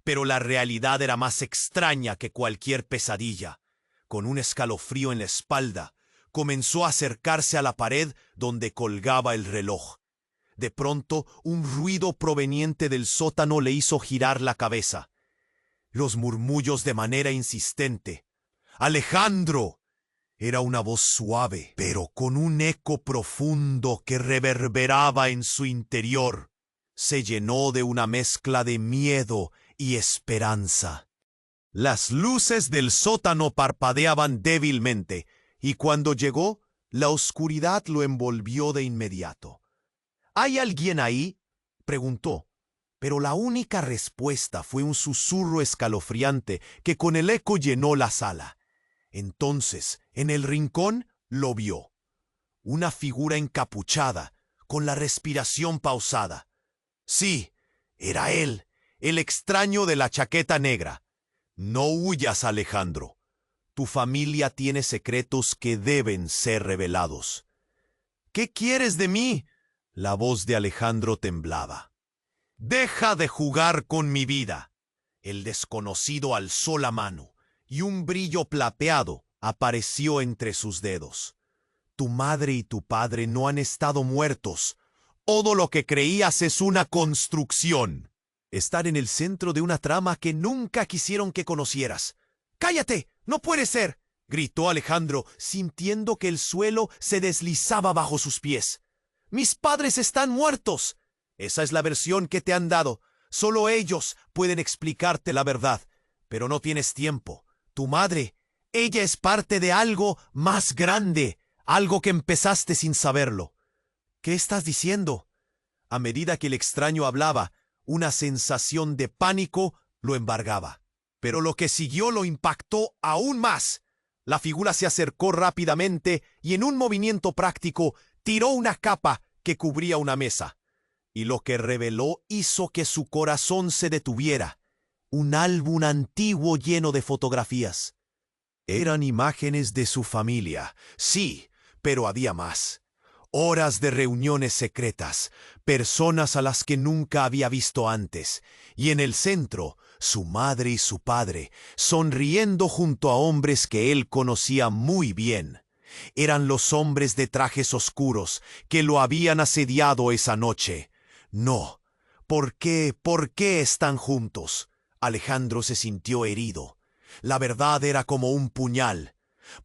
Pero la realidad era más extraña que cualquier pesadilla. Con un escalofrío en la espalda, comenzó a acercarse a la pared donde colgaba el reloj. De pronto, un ruido proveniente del sótano le hizo girar la cabeza. Los murmullos de manera insistente. «¡Alejandro!». Era una voz suave, pero con un eco profundo que reverberaba en su interior. Se llenó de una mezcla de miedo y esperanza. Las luces del sótano parpadeaban débilmente, y cuando llegó, la oscuridad lo envolvió de inmediato. ¿Hay alguien ahí?, preguntó, pero la única respuesta fue un susurro escalofriante que con el eco llenó la sala. Entonces, en el rincón, lo vio. Una figura encapuchada, con la respiración pausada. Sí, era él, el extraño de la chaqueta negra. No huyas, Alejandro. Tu familia tiene secretos que deben ser revelados. ¿Qué quieres de mí? La voz de Alejandro temblaba. Deja de jugar con mi vida. El desconocido alzó la mano, y un brillo plateado apareció entre sus dedos. Tu madre y tu padre no han estado muertos. Todo lo que creías es una construcción. Estar en el centro de una trama que nunca quisieron que conocieras. ¡Cállate! ¡No puede ser!, gritó Alejandro, sintiendo que el suelo se deslizaba bajo sus pies. ¡Mis padres están muertos! Esa es la versión que te han dado. Solo ellos pueden explicarte la verdad. Pero no tienes tiempo. Tu madre, ella es parte de algo más grande, algo que empezaste sin saberlo. ¿Qué estás diciendo? A medida que el extraño hablaba, una sensación de pánico lo embargaba. Pero lo que siguió lo impactó aún más. La figura se acercó rápidamente y en un movimiento práctico tiró una capa que cubría una mesa. Y lo que reveló hizo que su corazón se detuviera. Un álbum antiguo lleno de fotografías. Eran imágenes de su familia, sí, pero había más. Horas de reuniones secretas, personas a las que nunca había visto antes, y en el centro, su madre y su padre, sonriendo junto a hombres que él conocía muy bien. Eran los hombres de trajes oscuros que lo habían asediado esa noche. No. ¿Por qué están juntos? Alejandro se sintió herido. La verdad era como un puñal.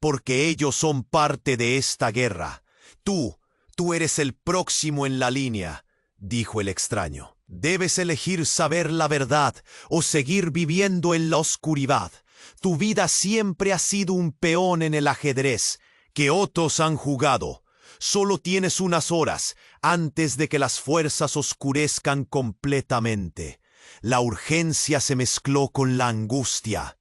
Porque ellos son parte de esta guerra. Tú eres el próximo en la línea, dijo el extraño. Debes elegir saber la verdad o seguir viviendo en la oscuridad. Tu vida siempre ha sido un peón en el ajedrez que otros han jugado. Solo tienes unas horas antes de que las fuerzas oscurezcan completamente. La urgencia se mezcló con la angustia.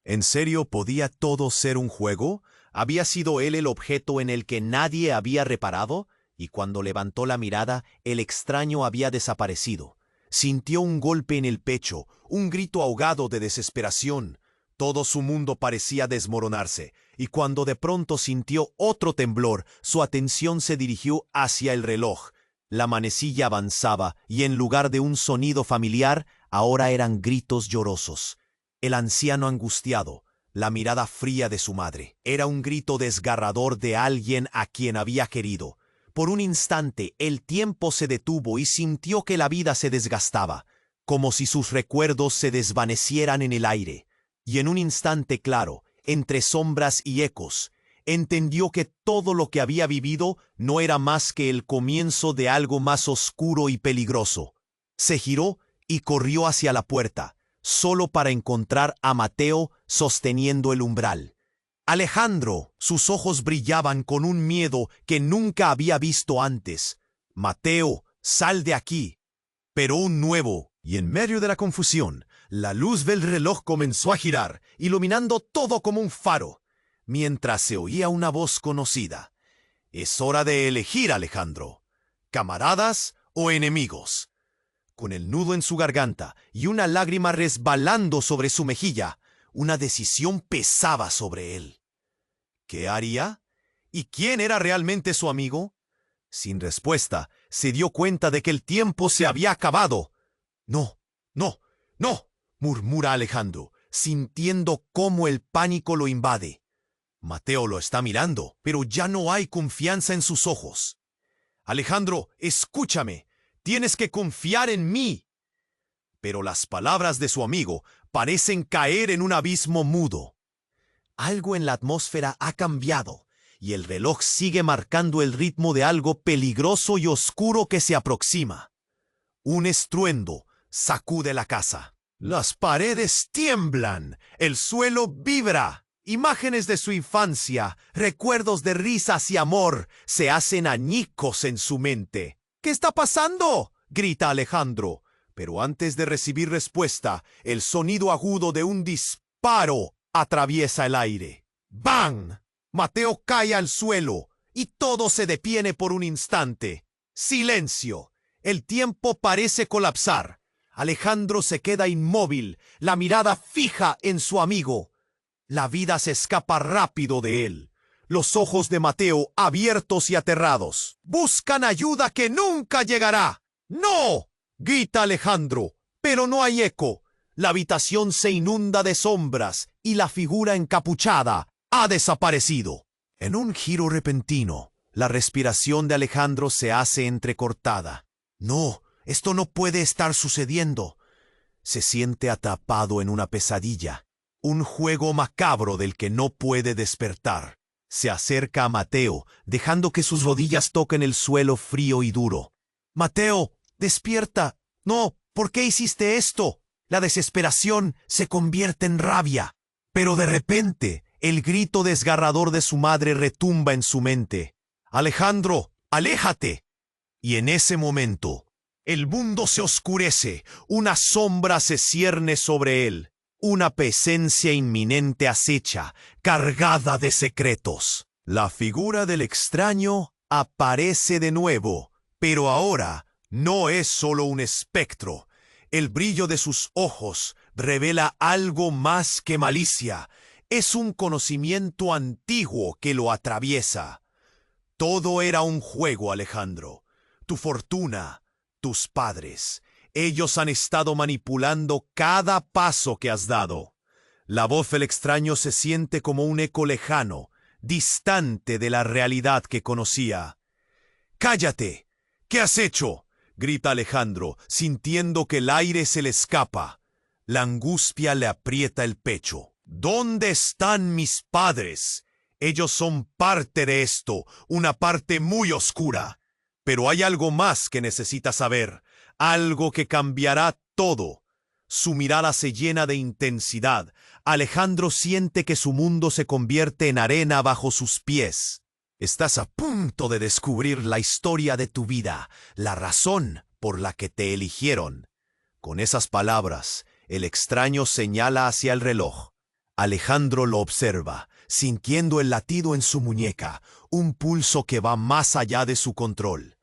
¿En serio podía todo ser un juego? ¿Había sido él el objeto en el que nadie había reparado? Y cuando levantó la mirada, el extraño había desaparecido. Sintió un golpe en el pecho, un grito ahogado de desesperación. Todo su mundo parecía desmoronarse, y cuando de pronto sintió otro temblor, su atención se dirigió hacia el reloj. La manecilla avanzaba, y en lugar de un sonido familiar, ahora eran gritos llorosos. El anciano angustiado, la mirada fría de su madre. Era un grito desgarrador de alguien a quien había querido. Por un instante, el tiempo se detuvo y sintió que la vida se desgastaba, como si sus recuerdos se desvanecieran en el aire. Y en un instante claro, entre sombras y ecos, entendió que todo lo que había vivido no era más que el comienzo de algo más oscuro y peligroso. Se giró y corrió hacia la puerta, solo para encontrar a Mateo sosteniendo el umbral. Alejandro, sus ojos brillaban con un miedo que nunca había visto antes. Mateo, sal de aquí. Pero un nuevo, y en medio de la confusión, la luz del reloj comenzó a girar, iluminando todo como un faro, mientras se oía una voz conocida. Es hora de elegir, Alejandro. ¿Camaradas o enemigos? Con el nudo en su garganta y una lágrima resbalando sobre su mejilla, una decisión pesaba sobre él. ¿Qué haría? ¿Y quién era realmente su amigo? Sin respuesta, se dio cuenta de que el tiempo se había acabado. No, murmura Alejandro, sintiendo cómo el pánico lo invade. Mateo lo está mirando, pero ya no hay confianza en sus ojos. Alejandro, escúchame. Tienes que confiar en mí. Pero las palabras de su amigo parecen caer en un abismo mudo. Algo en la atmósfera ha cambiado, y el reloj sigue marcando el ritmo de algo peligroso y oscuro que se aproxima. Un estruendo sacude la casa. Las paredes tiemblan, el suelo vibra. Imágenes de su infancia, recuerdos de risas y amor, se hacen añicos en su mente. ¿Qué está pasando?, grita Alejandro. Pero antes de recibir respuesta, el sonido agudo de un disparo atraviesa el aire. ¡Bang! Mateo cae al suelo y todo se detiene por un instante. ¡Silencio! El tiempo parece colapsar. Alejandro se queda inmóvil, la mirada fija en su amigo. La vida se escapa rápido de él. Los ojos de Mateo, abiertos y aterrados, buscan ayuda que nunca llegará. ¡No!, grita Alejandro, pero no hay eco. La habitación se inunda de sombras y la figura encapuchada ha desaparecido. En un giro repentino, la respiración de Alejandro se hace entrecortada. No, esto no puede estar sucediendo. Se siente atrapado en una pesadilla, un juego macabro del que no puede despertar. Se acerca a Mateo, dejando que sus rodillas toquen el suelo frío y duro. Mateo, despierta. No, ¿por qué hiciste esto? La desesperación se convierte en rabia. Pero de repente, el grito desgarrador de su madre retumba en su mente. Alejandro, aléjate. Y en ese momento, el mundo se oscurece, una sombra se cierne sobre él. Una presencia inminente acecha, cargada de secretos. La figura del extraño aparece de nuevo, pero ahora no es solo un espectro. El brillo de sus ojos revela algo más que malicia. Es un conocimiento antiguo que lo atraviesa. Todo era un juego, Alejandro. Tu fortuna, tus padres. Ellos han estado manipulando cada paso que has dado. La voz del extraño se siente como un eco lejano, distante de la realidad que conocía. ¡Cállate! ¿Qué has hecho?, grita Alejandro, sintiendo que el aire se le escapa. La angustia le aprieta el pecho. ¿Dónde están mis padres? Ellos son parte de esto, una parte muy oscura. Pero hay algo más que necesita saber, algo que cambiará todo. Su mirada se llena de intensidad. Alejandro siente que su mundo se convierte en arena bajo sus pies. Estás a punto de descubrir la historia de tu vida, la razón por la que te eligieron. Con esas palabras, el extraño señala hacia el reloj. Alejandro lo observa, sintiendo el latido en su muñeca, un pulso que va más allá de su control.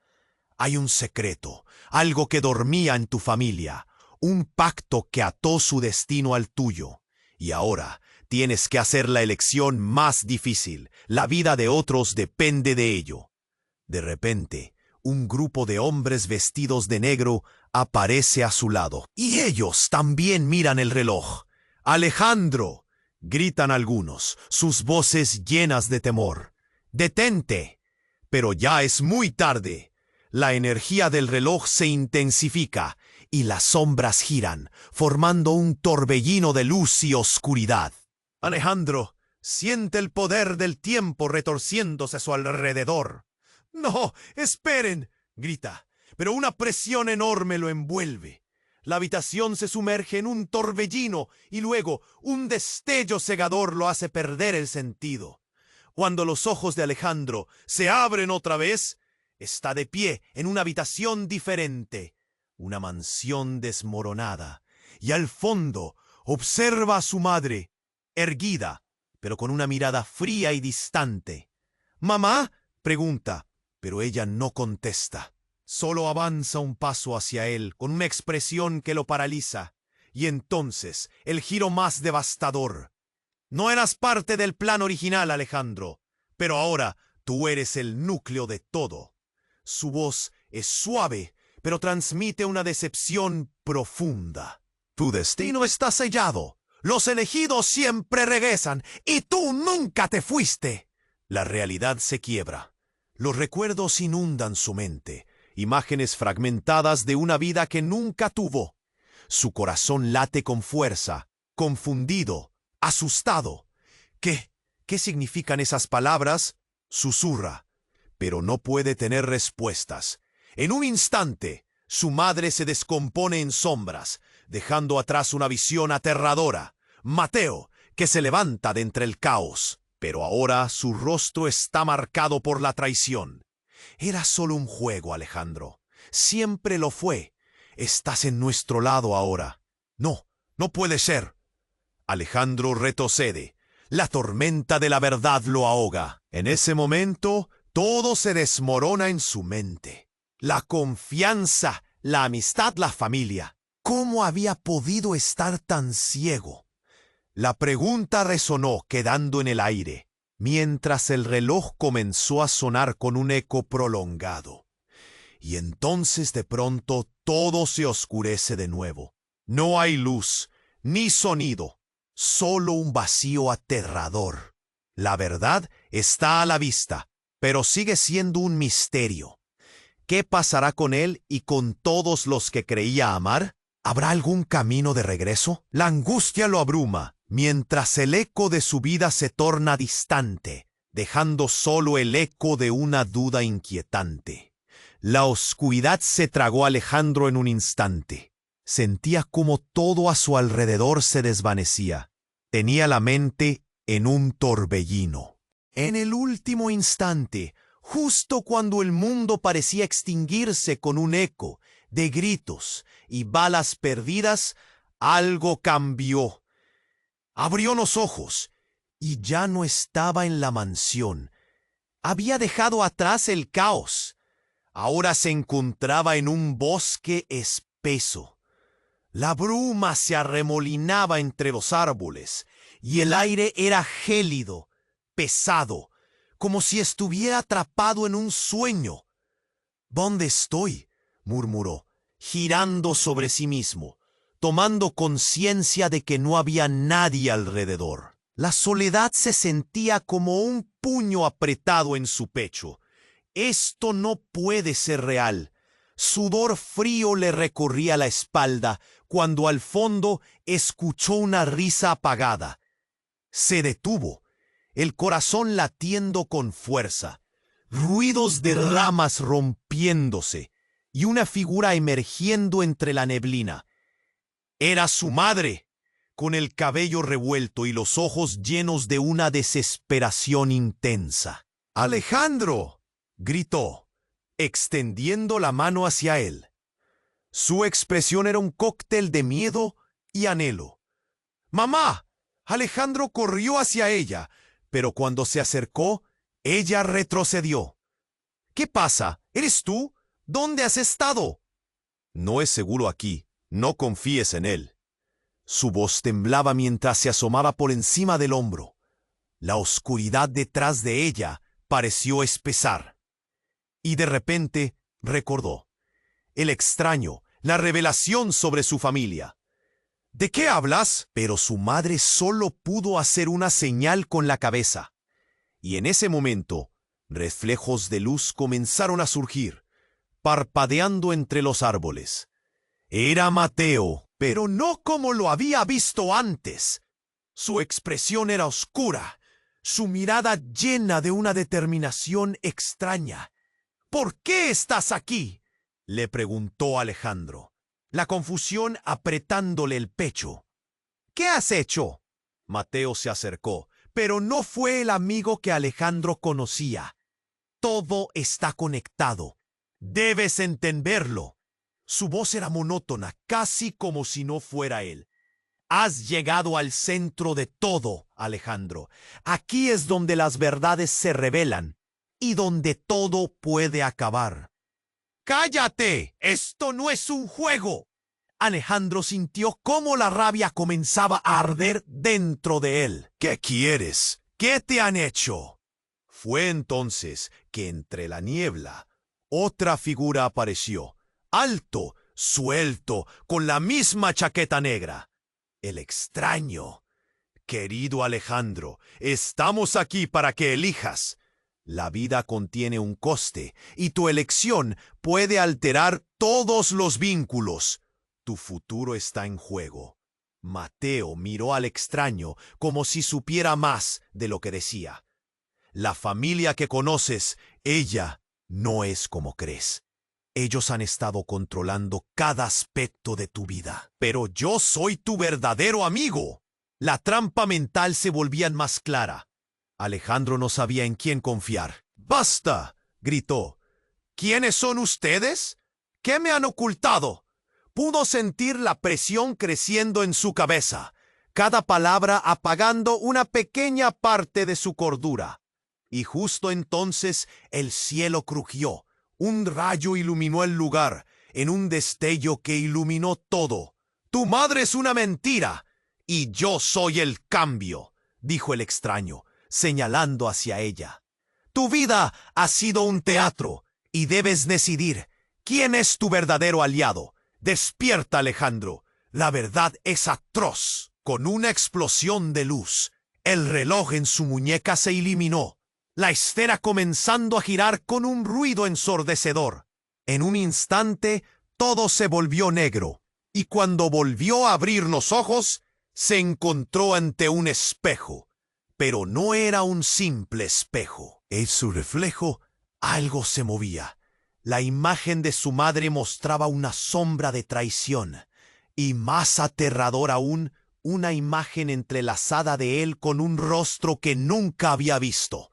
Hay un secreto, algo que dormía en tu familia, un pacto que ató su destino al tuyo. Y ahora tienes que hacer la elección más difícil. La vida de otros depende de ello. De repente, un grupo de hombres vestidos de negro aparece a su lado. Y ellos también miran el reloj. ¡Alejandro!, gritan algunos, sus voces llenas de temor. ¡Detente! Pero ya es muy tarde. La energía del reloj se intensifica y las sombras giran, formando un torbellino de luz y oscuridad. Alejandro siente el poder del tiempo retorciéndose a su alrededor. ¡No! ¡Esperen!, grita, pero una presión enorme lo envuelve. La habitación se sumerge en un torbellino y luego un destello cegador lo hace perder el sentido. Cuando los ojos de Alejandro se abren otra vez, está de pie en una habitación diferente, una mansión desmoronada, y al fondo observa a su madre, erguida, pero con una mirada fría y distante. «¿Mamá?», pregunta, pero ella no contesta. Solo avanza un paso hacia él con una expresión que lo paraliza. Y entonces, el giro más devastador. No eras parte del plan original, Alejandro, pero ahora tú eres el núcleo de todo. Su voz es suave, pero transmite una decepción profunda. Tu destino está sellado. Los elegidos siempre regresan y tú nunca te fuiste. La realidad se quiebra. Los recuerdos inundan su mente. Imágenes fragmentadas de una vida que nunca tuvo. Su corazón late con fuerza, confundido, asustado. ¿Qué significan esas palabras?, susurra, pero no puede tener respuestas. En un instante, su madre se descompone en sombras. dejando atrás una visión aterradora. Mateo, que se levanta de entre el caos, pero ahora su rostro está marcado por la traición. Era solo un juego, Alejandro. Siempre lo fue. Estás en nuestro lado ahora. No, no puede ser. Alejandro retrocede. La tormenta de la verdad lo ahoga. En ese momento, todo se desmorona en su mente. La confianza, la amistad, la familia. ¿Cómo había podido estar tan ciego? La pregunta resonó quedando en el aire, mientras el reloj comenzó a sonar con un eco prolongado. Y entonces de pronto todo se oscurece de nuevo. No hay luz, ni sonido, solo un vacío aterrador. La verdad está a la vista, pero sigue siendo un misterio. ¿Qué pasará con él y con todos los que creía amar? ¿Habrá algún camino de regreso? La angustia lo abruma, mientras el eco de su vida se torna distante, dejando solo el eco de una duda inquietante. La oscuridad se tragó a Alejandro en un instante. Sentía como todo a su alrededor se desvanecía. Tenía la mente en un torbellino. En el último instante, justo cuando el mundo parecía extinguirse con un eco de gritos y balas perdidas, algo cambió. Abrió los ojos y ya no estaba en la mansión. Había dejado atrás el caos. Ahora se encontraba en un bosque espeso. La bruma se arremolinaba entre los árboles y el aire era gélido, pesado, como si estuviera atrapado en un sueño. ¿Dónde estoy?, murmuró, girando sobre sí mismo, tomando conciencia de que no había nadie alrededor. La soledad se sentía como un puño apretado en su pecho. Esto no puede ser real. Sudor frío le recorría la espalda cuando al fondo escuchó una risa apagada. Se detuvo, el corazón latiendo con fuerza, ruidos de ramas rompiéndose y una figura emergiendo entre la neblina. Era su madre, con el cabello revuelto y los ojos llenos de una desesperación intensa. ¡Alejandro!, gritó, extendiendo la mano hacia él. Su expresión era un cóctel de miedo y anhelo. ¡Mamá! Alejandro corrió hacia ella, pero cuando se acercó, ella retrocedió. ¿Qué pasa? ¿Eres tú? ¿Dónde has estado? No es seguro aquí. No confíes en él. Su voz temblaba mientras se asomaba por encima del hombro. La oscuridad detrás de ella pareció espesar. Y de repente recordó. El extraño, la revelación sobre su familia. ¿De qué hablas? Pero su madre solo pudo hacer una señal con la cabeza. Y en ese momento, reflejos de luz comenzaron a surgir, parpadeando entre los árboles. Era Mateo, pero no como lo había visto antes. Su expresión era oscura, su mirada llena de una determinación extraña. ¿Por qué estás aquí?, le preguntó Alejandro, la confusión apretándole el pecho. ¿Qué has hecho? Mateo se acercó, pero no fue el amigo que Alejandro conocía. Todo está conectado. Debes entenderlo. Su voz era monótona, casi como si no fuera él. Has llegado al centro de todo, Alejandro. Aquí es donde las verdades se revelan y donde todo puede acabar. ¡Cállate! ¡Esto no es un juego! Alejandro sintió cómo la rabia comenzaba a arder dentro de él. ¿Qué quieres? ¿Qué te han hecho? Fue entonces que entre la niebla otra figura apareció, alto, suelto, con la misma chaqueta negra. El extraño. Querido Alejandro, estamos aquí para que elijas. La vida contiene un coste, y tu elección puede alterar todos los vínculos. Tu futuro está en juego. Mateo miró al extraño como si supiera más de lo que decía. La familia que conoces, ella no es como crees. Ellos han estado controlando cada aspecto de tu vida. Pero yo soy tu verdadero amigo. La trampa mental se volvía más clara. Alejandro no sabía en quién confiar. ¡Basta!, gritó. ¿Quiénes son ustedes? ¿Qué me han ocultado? Pudo sentir la presión creciendo en su cabeza, cada palabra apagando una pequeña parte de su cordura. Y justo entonces el cielo crujió. Un rayo iluminó el lugar, en un destello que iluminó todo. «Tu madre es una mentira, y yo soy el cambio», dijo el extraño, señalando hacia ella. «Tu vida ha sido un teatro, y debes decidir quién es tu verdadero aliado. Despierta, Alejandro. La verdad es atroz». Con una explosión de luz, el reloj en su muñeca se iluminó, la esfera comenzando a girar con un ruido ensordecedor. En un instante, todo se volvió negro, y cuando volvió a abrir los ojos, se encontró ante un espejo. Pero no era un simple espejo. En su reflejo, algo se movía. La imagen de su madre mostraba una sombra de traición, y más aterrador aún, una imagen entrelazada de él con un rostro que nunca había visto.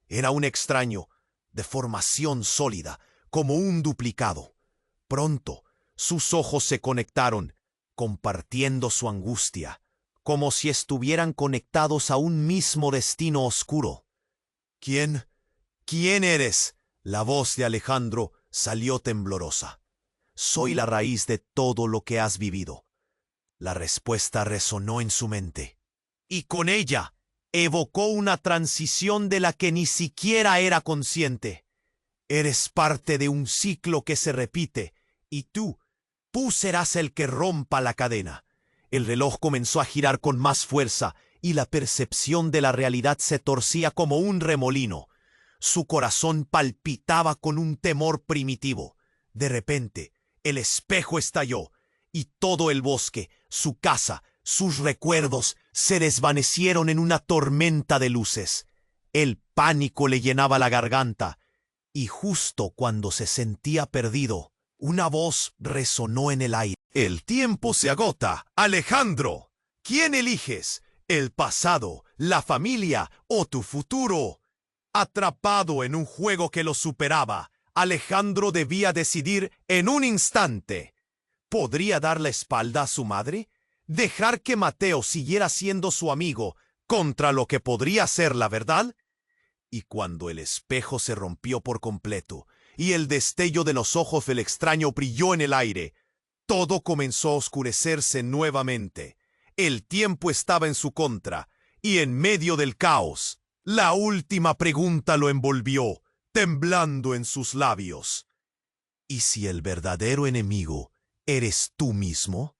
Era un extraño, de formación sólida, como un duplicado. Pronto, sus ojos se conectaron, compartiendo su angustia, como si estuvieran conectados a un mismo destino oscuro. «¿Quién? ¿Quién eres?», la voz de Alejandro salió temblorosa. «Soy la raíz de todo lo que has vivido». La respuesta resonó en su mente, y con ella evocó una transición de la que ni siquiera era consciente. «Eres parte de un ciclo que se repite, y tú serás el que rompa la cadena». El reloj comenzó a girar con más fuerza, y la percepción de la realidad se torcía como un remolino. Su corazón palpitaba con un temor primitivo. De repente, el espejo estalló, y todo el bosque, su casa, sus recuerdos se desvanecieron en una tormenta de luces. El pánico le llenaba la garganta, y justo cuando se sentía perdido, una voz resonó en el aire. «El tiempo se agota, Alejandro. ¿Quién eliges? ¿El pasado, la familia o tu futuro?» Atrapado en un juego que lo superaba, Alejandro debía decidir en un instante. ¿Podría dar la espalda a su madre? ¿Dejar que Mateo siguiera siendo su amigo contra lo que podría ser la verdad? Y cuando el espejo se rompió por completo y el destello de los ojos del extraño brilló en el aire, todo comenzó a oscurecerse nuevamente. El tiempo estaba en su contra, y en medio del caos, la última pregunta lo envolvió, temblando en sus labios. ¿Y si el verdadero enemigo eres tú mismo?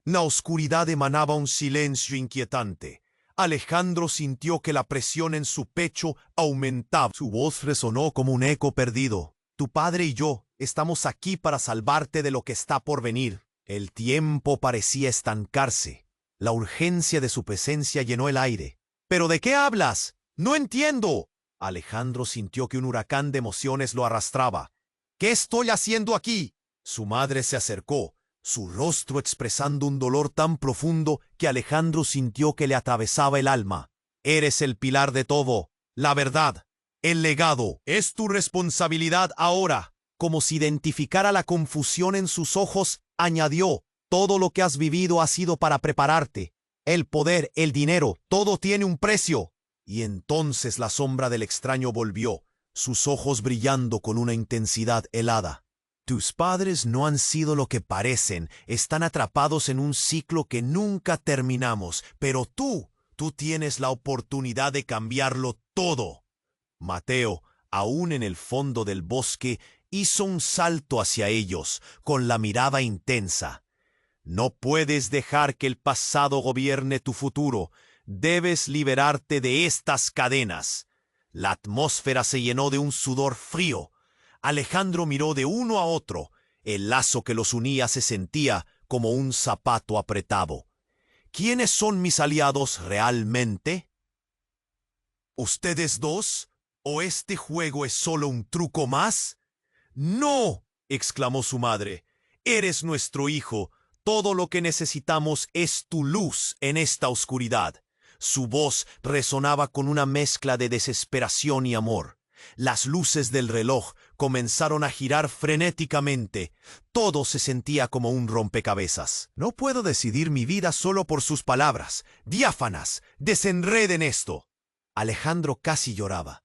La oscuridad emanaba un silencio inquietante. Alejandro sintió que la presión en su pecho aumentaba. Su voz resonó como un eco perdido. «Tu padre y yo estamos aquí para salvarte de lo que está por venir». El tiempo parecía estancarse. La urgencia de su presencia llenó el aire. «¿Pero de qué hablas? No entiendo». Alejandro sintió que un huracán de emociones lo arrastraba. «¿Qué estoy haciendo aquí?». Su madre se acercó, su rostro expresando un dolor tan profundo que Alejandro sintió que le atravesaba el alma. «Eres el pilar de todo, la verdad, el legado. Es tu responsabilidad ahora». Como si identificara la confusión en sus ojos, añadió: «Todo lo que has vivido ha sido para prepararte. El poder, el dinero, todo tiene un precio». Y entonces la sombra del extraño volvió, sus ojos brillando con una intensidad helada. «Tus padres no han sido lo que parecen, están atrapados en un ciclo que nunca terminamos, pero tú tienes la oportunidad de cambiarlo todo». Mateo, aún en el fondo del bosque, hizo un salto hacia ellos, con la mirada intensa. «No puedes dejar que el pasado gobierne tu futuro. Debes liberarte de estas cadenas». La atmósfera se llenó de un sudor frío. Alejandro miró de uno a otro. El lazo que los unía se sentía como un zapato apretado. ¿Quiénes son mis aliados realmente? ¿Ustedes dos? ¿O este juego es solo un truco más? ¡No! exclamó su madre. Eres nuestro hijo. Todo lo que necesitamos es tu luz en esta oscuridad. Su voz resonaba con una mezcla de desesperación y amor. Las luces del reloj comenzaron a girar frenéticamente. Todo se sentía como un rompecabezas. No puedo decidir mi vida solo por sus palabras. Diáfanas, desenreden esto. Alejandro casi lloraba.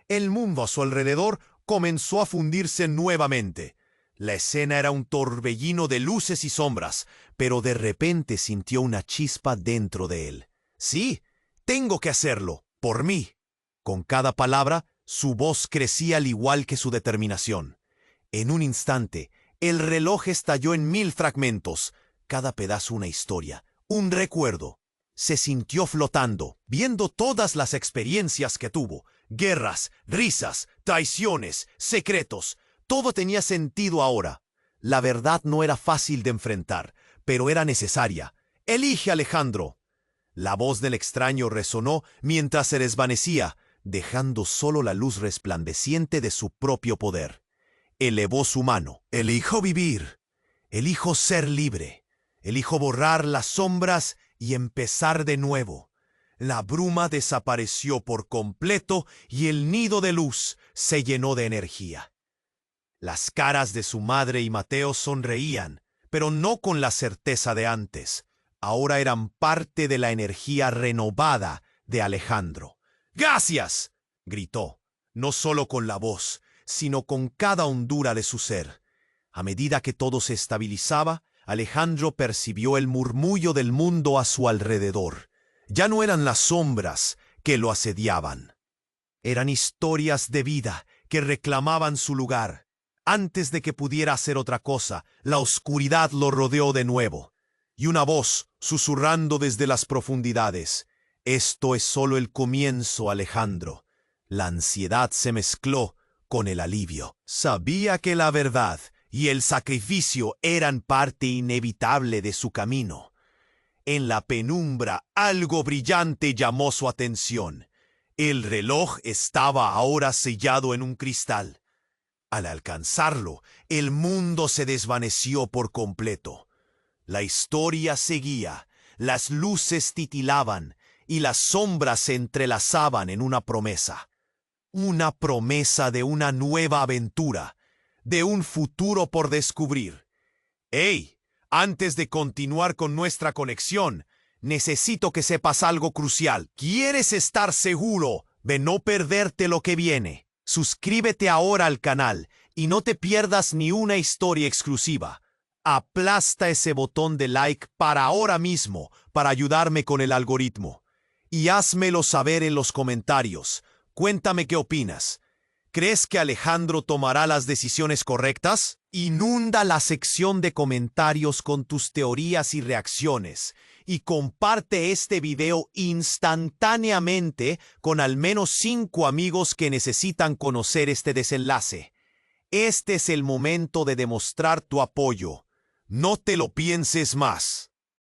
El mundo a su alrededor comenzó a fundirse nuevamente. La escena era un torbellino de luces y sombras, pero de repente sintió una chispa dentro de él. Sí, tengo que hacerlo, por mí. Con cada palabra, su voz crecía al igual que su determinación. En un instante, el reloj estalló en 1000 fragmentos, cada pedazo una historia, un recuerdo. Se sintió flotando, viendo todas las experiencias que tuvo, guerras, risas, traiciones, secretos. Todo tenía sentido ahora. La verdad no era fácil de enfrentar, pero era necesaria. «Elige, Alejandro». La voz del extraño resonó mientras se desvanecía, dejando solo la luz resplandeciente de su propio poder. Elevó su mano. «Elijo vivir. Elijo ser libre. Elijo borrar las sombras y empezar de nuevo». La bruma desapareció por completo y el nido de luz se llenó de energía. Las caras de su madre y Mateo sonreían, pero no con la certeza de antes. Ahora eran parte de la energía renovada de Alejandro. «¡Gracias!», gritó, no solo con la voz, sino con cada hondura de su ser. A medida que todo se estabilizaba, Alejandro percibió el murmullo del mundo a su alrededor. Ya no eran las sombras que lo asediaban. Eran historias de vida que reclamaban su lugar. Antes de que pudiera hacer otra cosa, la oscuridad lo rodeó de nuevo. Y una voz, susurrando desde las profundidades: «Esto es solo el comienzo, Alejandro». La ansiedad se mezcló con el alivio. Sabía que la verdad y el sacrificio eran parte inevitable de su camino. En la penumbra, algo brillante llamó su atención. El reloj estaba ahora sellado en un cristal. Al alcanzarlo, el mundo se desvaneció por completo. La historia seguía, las luces titilaban y las sombras se entrelazaban en una promesa. Una promesa de una nueva aventura, de un futuro por descubrir. «¡Hey! Antes de continuar con nuestra conexión, necesito que sepas algo crucial. ¿Quieres estar seguro de no perderte lo que viene? Suscríbete ahora al canal y no te pierdas ni una historia exclusiva. Aplasta ese botón de like para ahora mismo para ayudarme con el algoritmo. Y házmelo saber en los comentarios. Cuéntame qué opinas. ¿Crees que Alejandro tomará las decisiones correctas? Inunda la sección de comentarios con tus teorías y reacciones y comparte este video instantáneamente con al menos 5 amigos que necesitan conocer este desenlace. Este es el momento de demostrar tu apoyo. No te lo pienses más.